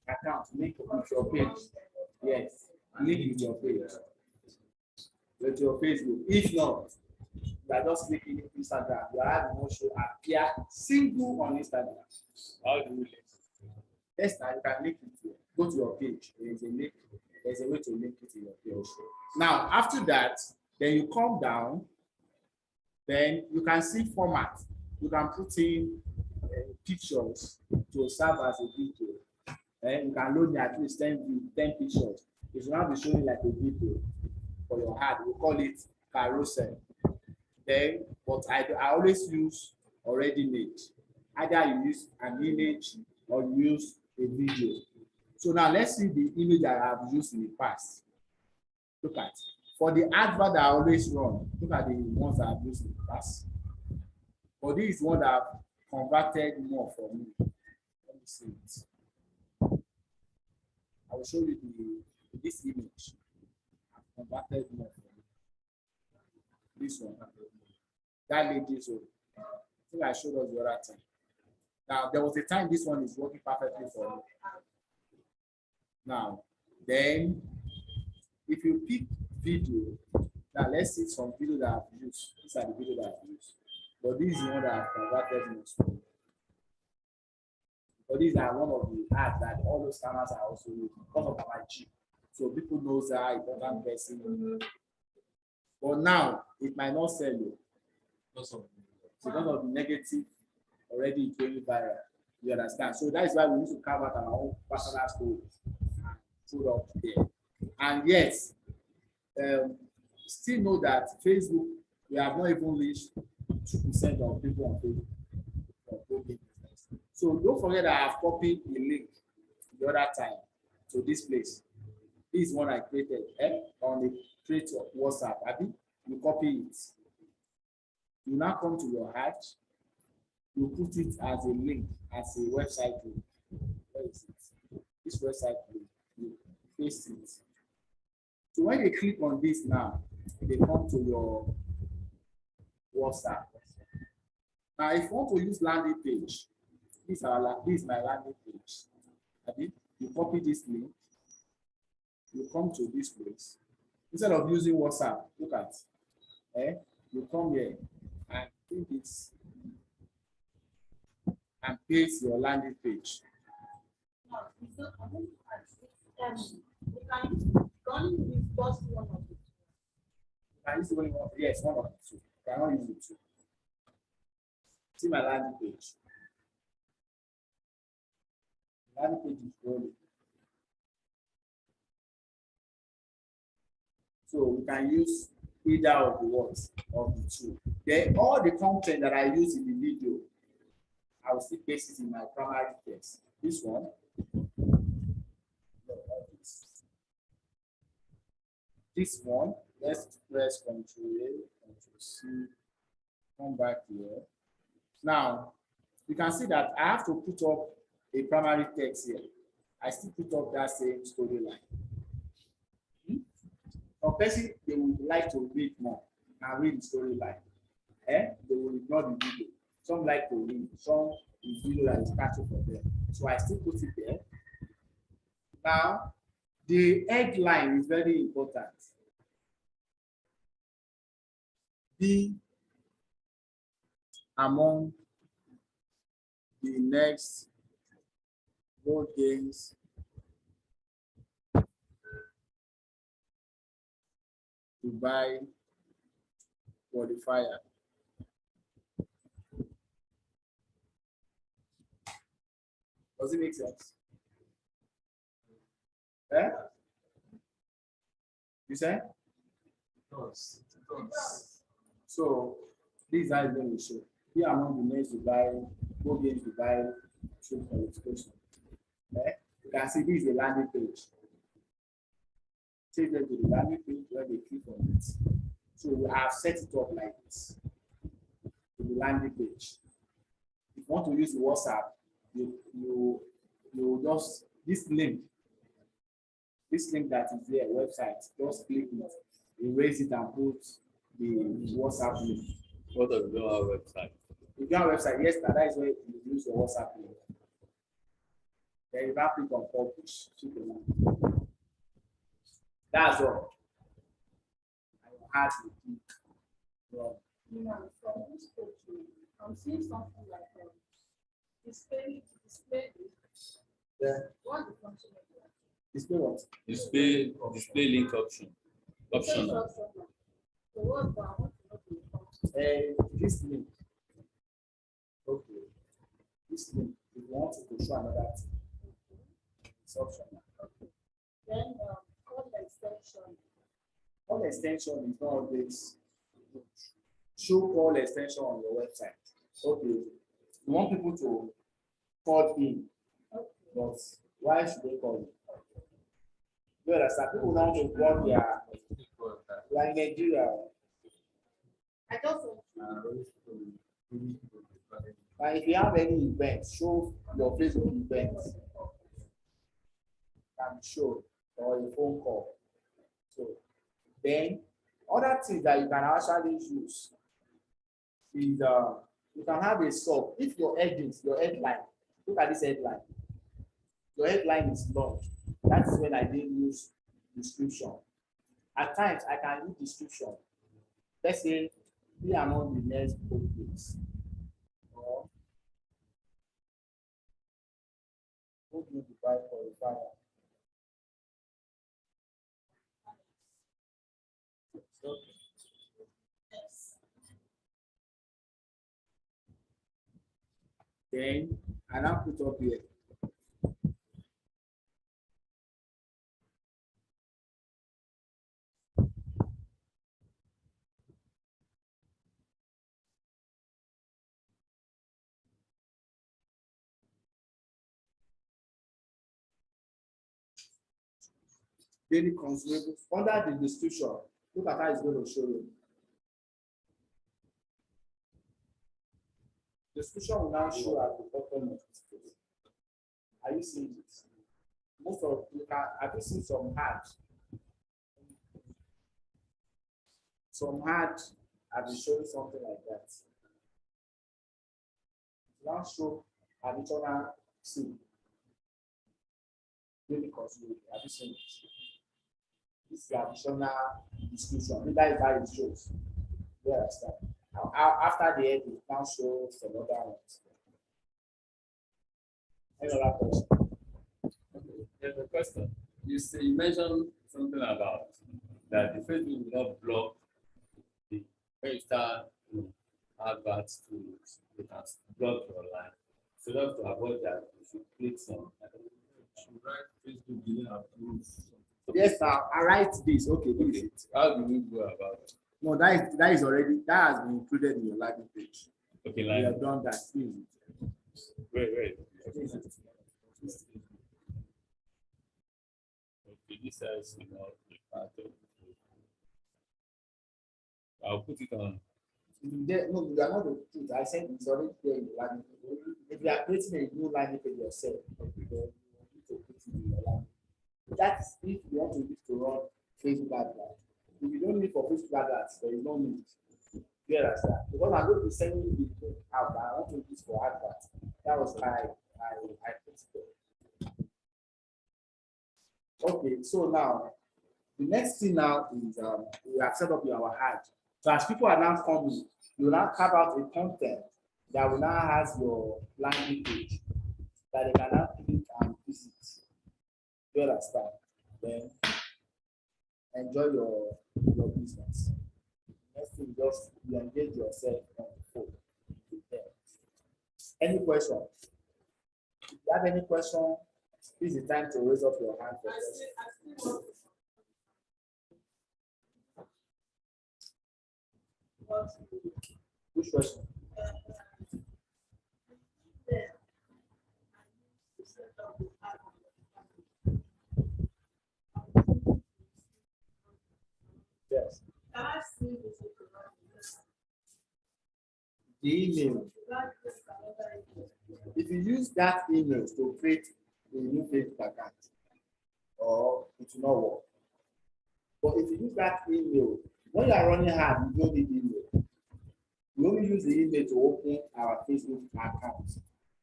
account, link with your page. Yes, link with your page. With your Facebook. If not, you are just clicking Instagram. Your ad will not show appear single on Instagram. How do we link? Next time you can link it. Go to your page. There is a link. There's a way to link it to your page. Now, after that, then you come down. Then you can see format. You can put in pictures to serve as a video. And you can load at least 10 pictures. It will not be showing like a video for your ad. We call it carousel. Then, but I always use already made. Either you use an image or you use a video. So now let's see the image that I have used in the past. Look at. For the advert that I always run, look at the ones that I've used in the past. But this is one that I've converted more for me. Let me see it. I will show you this image. I've converted more for me. This one. That lady's one. I think I showed us the other time. Now, there was a time this one is working perfectly for me. Now, then, if you pick video, now let's see some video that I've used. These are the video that I've used. But this is the one that I've converted most. But these are one of the ads that all those scammers are also using because of our G. So people knows that important person. But now it might not sell you because of the negative already going viral. You understand? So that is why we need to carve out our own personal stories and put up there. And yes, still know that Facebook, we have not even reached 2% of people on Facebook. So don't forget that I've copied the link the other time to this place. This is one I created on the create of WhatsApp. You copy it. You now come to your heart. You put it as a link, as a website link. Where is it? This website link. You paste it. So when they click on this now, they come to your WhatsApp. Now, if you want to use landing page, this is my landing page. You copy this link, you come to this place. Instead of using WhatsApp, look at, you come here and do this and paste your landing page. No, it's not. You can use just one of it. Can use only one? Yes, one of the two. You cannot use the two. See my landing page. The landing page is rolling. So we can use either of the words of the two. Then all the content that I use in the video, I will still paste it in my primary text. This one. This one, let's press Ctrl A, Ctrl C, come back here. Now, you can see that I have to put up a primary text here. I still put up that same storyline. Some person, they would like to read more and read the storyline. They will ignore the video. Some like to read, some the video that is catching for them. So I still put it there. Now, the headline is very important. Be among the next Boldgains Dubai qualifier. Does it make sense? Eh? You say? So these are going to show. Be among the next Dubai, Boldgains Dubai trade qualification. You can see this is the landing page. Take them to the landing page where they click on it. So I have set it up like this to the landing page. If you want to use the WhatsApp, you just this link that is there, website, just click it, erase it and put the WhatsApp link. What does the website? If you have a website, yes, that is where you use your WhatsApp link. Then you can click on publish. That's all. I will add the key. From this page, I'm seeing something like display. Yeah. What's the function of that? Display what? Display link option. Optional. So what I want to know the function. This link. Okay. This link, if you want to show another thing, it's optional. Then call extension. Call extension is not always show call extension on your website. Okay. You want people to call in, but why should they call you? You understand? People don't want to call their like Nigeria. I just And if you have any events, show your Facebook events. Can show or a phone call. So then other things that you can actually use is you can have a sub. If your headline, look at this headline. Your headline is long. That is when I didn't use description. At times I can use description. Let's say be among the next Boldgains. Or Who do you divide for the fire? Then I now put up here. Daily consumables under the description. Look at how it's going to show you. Description will now show at the bottom of this page. Are you seeing it? Most of you can have you seen some ads? Some ads have been showing something like that. Now show additional C. Daily consumable. Have you seen it? This is the additional description. That is how it shows. You understand? After the end, it now shows some other ones. Any other question? Okay. There's a question. You mentioned something about that the Facebook will not block the when you start adverts to it has blocked your line. So just to avoid that, you should click some. Should write Facebook didn't approve something. Yes, sir. I write this. Okay, this is it. How do we go about it? No, that is already that has been included in your landing page. Okay, We like have done that. Please. wait. Okay, this says the part of I'll put it on. No, you are not the truth. I said it's already there in the landing page. If you are creating a new landing page yourself, then you need to put it in your landing page. That's if you want to use to run Facebook adverts. If you don't need for Facebook adverts, there is no need. You understand? Because I'm going to be sending the code out. I want to use for adverts. That was why I put it there. Okay, so now the next thing now is we have set up our ad. So as people are now coming, you will now carve out a content that will now has your landing page that they can now click and visit. You understand? Then enjoy your business. Next thing, just you engage yourself on the phone with them. Any question? If you have any question, this is the time to raise up your hand for questions. Which question? Yes. The email. If you use that email to create a new Facebook account, or it will not work. But if you use that email, when you are running hard, you don't need email. We only use the email to open our Facebook account.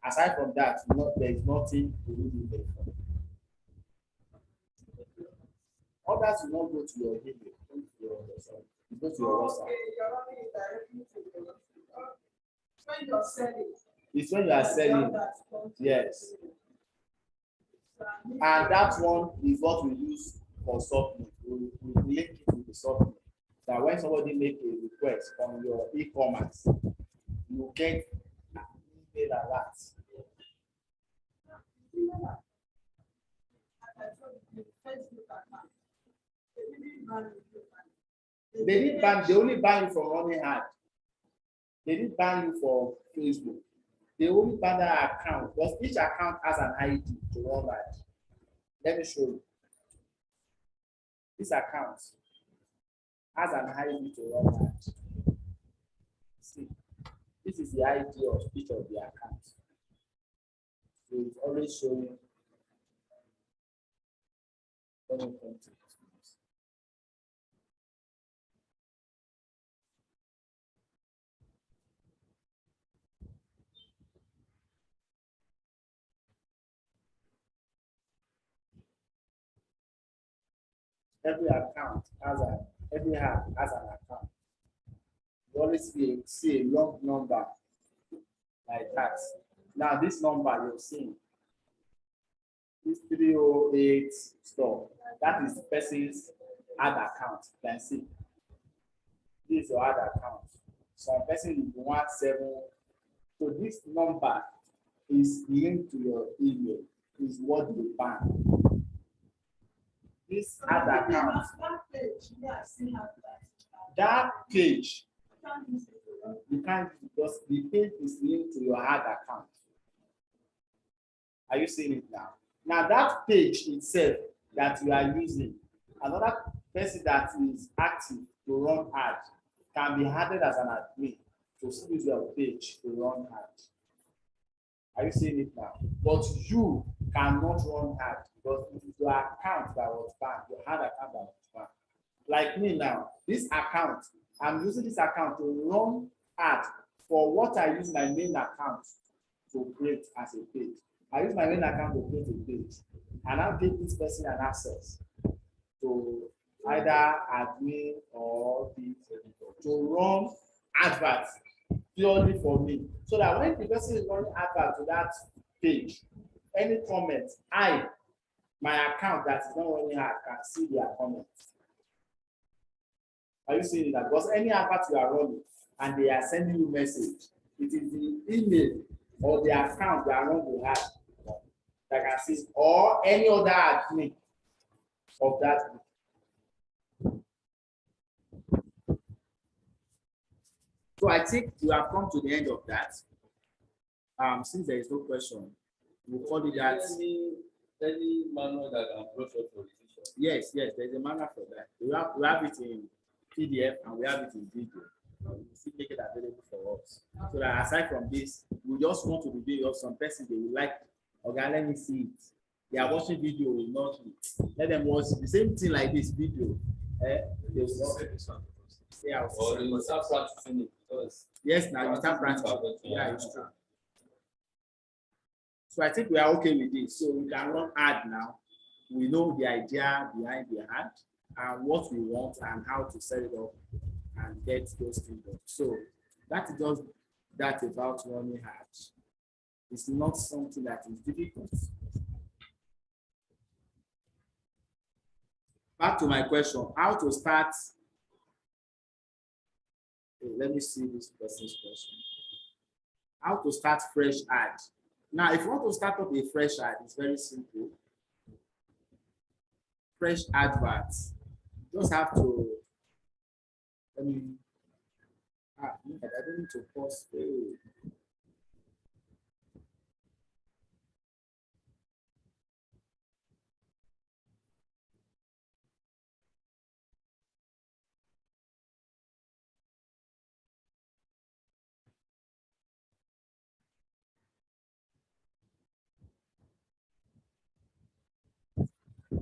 Aside from that, there is nothing to need email for. Others will not go to your email. You go to your WhatsApp. When you're selling. It's when you are selling. Yes. And that one is what we use for supplement. We link it with the supplement. That when somebody make a request on your e-commerce, you get an email alert. They only ban you from running ad. They didn't ban you for Facebook. They only ban that account because each account has an ID to run that. Let me show you. This account has an ID to run that. See, this is the ID of each of the accounts. So it's always showing. Every account has every app has an account. You always see a long number like that. Now this number you're seeing This 308 store. That is person's ad account. You can see. This is your ad account. Some person is 17. So this number is linked to your email. Is what you ban. This ad account. That page. You can't because the page is linked to your ad account. Are you seeing it now? Now that page itself that you are using, another person that is active to run ad can be added as an admin to use your page to run ad. Are you seeing it now? But you cannot run ad because it is your account that was banned, your ad account that was banned. Like me now, this account, I'm using this account to run ad for what I use my main account to create as a page. I use my main account to create a page, and I'll give this person an access to either admin or the to run adverts purely for me. So that when the person is running advert to that page, any comment, my account that is not running ad can see their comments. Are you seeing that? Because any advert you are running and they are sending you message, it is the email or the account that are running the ad that can see, or any other admin of that group. So I think we have come to the end of that. Since there is no question, we'll call it that. Any manual that can process for decision. Yes, there's a manual for that. We have it in PDF and we have it in video. We still make it available for us. So that aside from this, we just want to be doing some person they will like. Okay, let me see it. They are watching video, will not let them watch the same thing like this video. They will not. Yeah, or you start practicing it because yes, now you start practicing. Yeah, it's true. So I think we are okay with this. So we can run ad now. We know the idea behind the ad and what we want and how to set it up and get those things done. So that is just that about running ads. It's not something that is difficult. Back to my question, how to start. Let me see this person's question. How to start fresh ad. Now, if you want to start up a fresh ad, it's very simple. Fresh adverts. You just have to, I don't need to pause.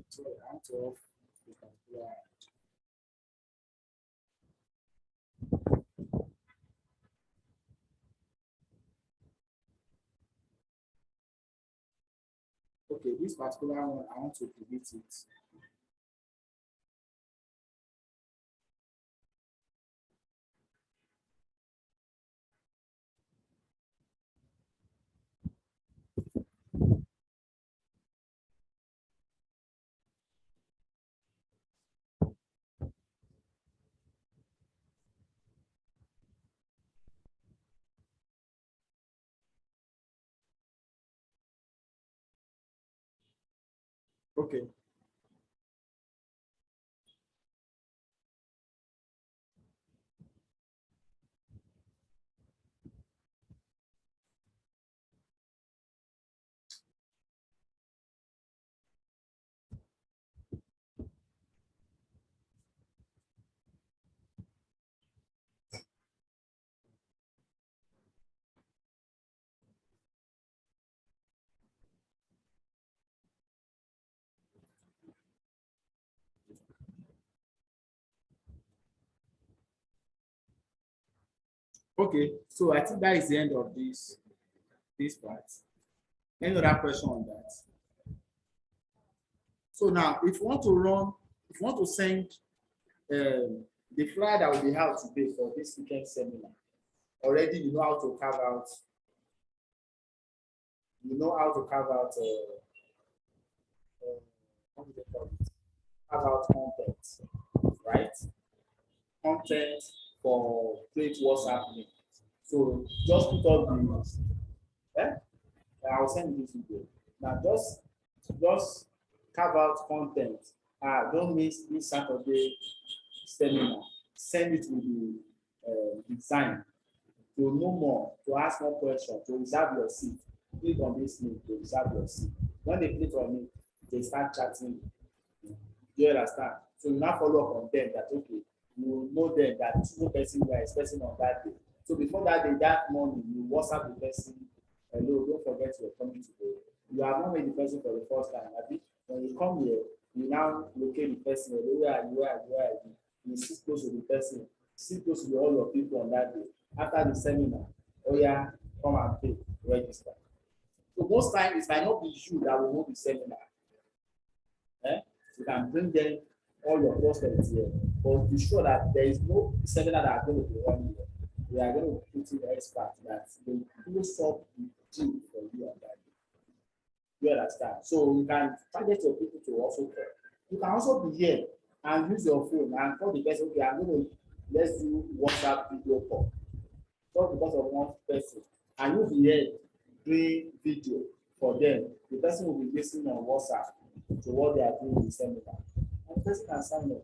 So I want to off the computer. Okay, this particular one, I want to delete it. Okay. Okay, so I think that is the end of this part. Any other question on that? So now, if you want to send the flyer that will be out today for this weekend seminar, already you know how to carve out. what do they call it? Have out content, right? Content for create WhatsApp link. So just put up the, I'll send you this video. Now just carve out content. Don't miss this Saturday seminar. Send it with the design to know more, to ask more questions, to reserve your seat. Click on this link to reserve your seat. When they click on it, they start chatting. Do you understand? So you now follow up on them that okay, you know them that no person you are expecting on that day. So before that day, that morning, you WhatsApp the person. Hello, don't forget you're coming today. You have not met the person for the first time. When you come here, you now locate the person. Hello, where are you? Where are you? Where are you? You sit close to the person. Sit close to all your people on that day. After the seminar, oh yeah, come and pay, register. So most times it might not be you that will hold the seminar. You can bring them all your prospects here, but be sure that there is no seminar that are going to be running here. We are going to put in experts that will close up the deal for you on that day. You understand? So you can target your people to also call. You can also be here and use your phone and call the person. Okay, I'm going to let's do WhatsApp video call. Not because of one person, and you'll be here doing video for them. The person will be listening on WhatsApp to what they are doing in the seminar. And the person can sign up.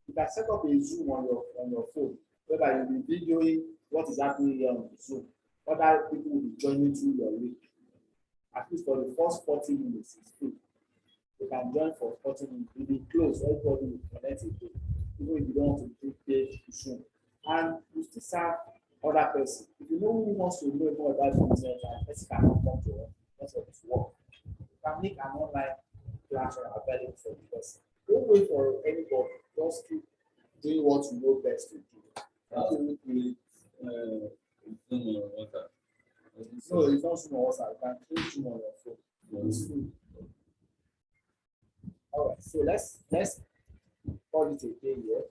You can set up a Zoom on your phone, whereby you'll be videoing what is happening here on the Zoom. Other people will be joining through your link. At least for the first 40 minutes, it's free. You can join for 40 minutes. It will be closed, everybody will connect again. Even if you don't want to pay Zoom. And you still serve other person. If you know who wants to know more about the business and person cannot come to work because of his work, you can make an online platform available for the person. Don't wait for anybody. Just keep doing what you know best to do. How do we create Zoom on WhatsApp? So it's not Zoom on WhatsApp. You can create Zoom on your phone. It's free. All right. So let's call it a day here.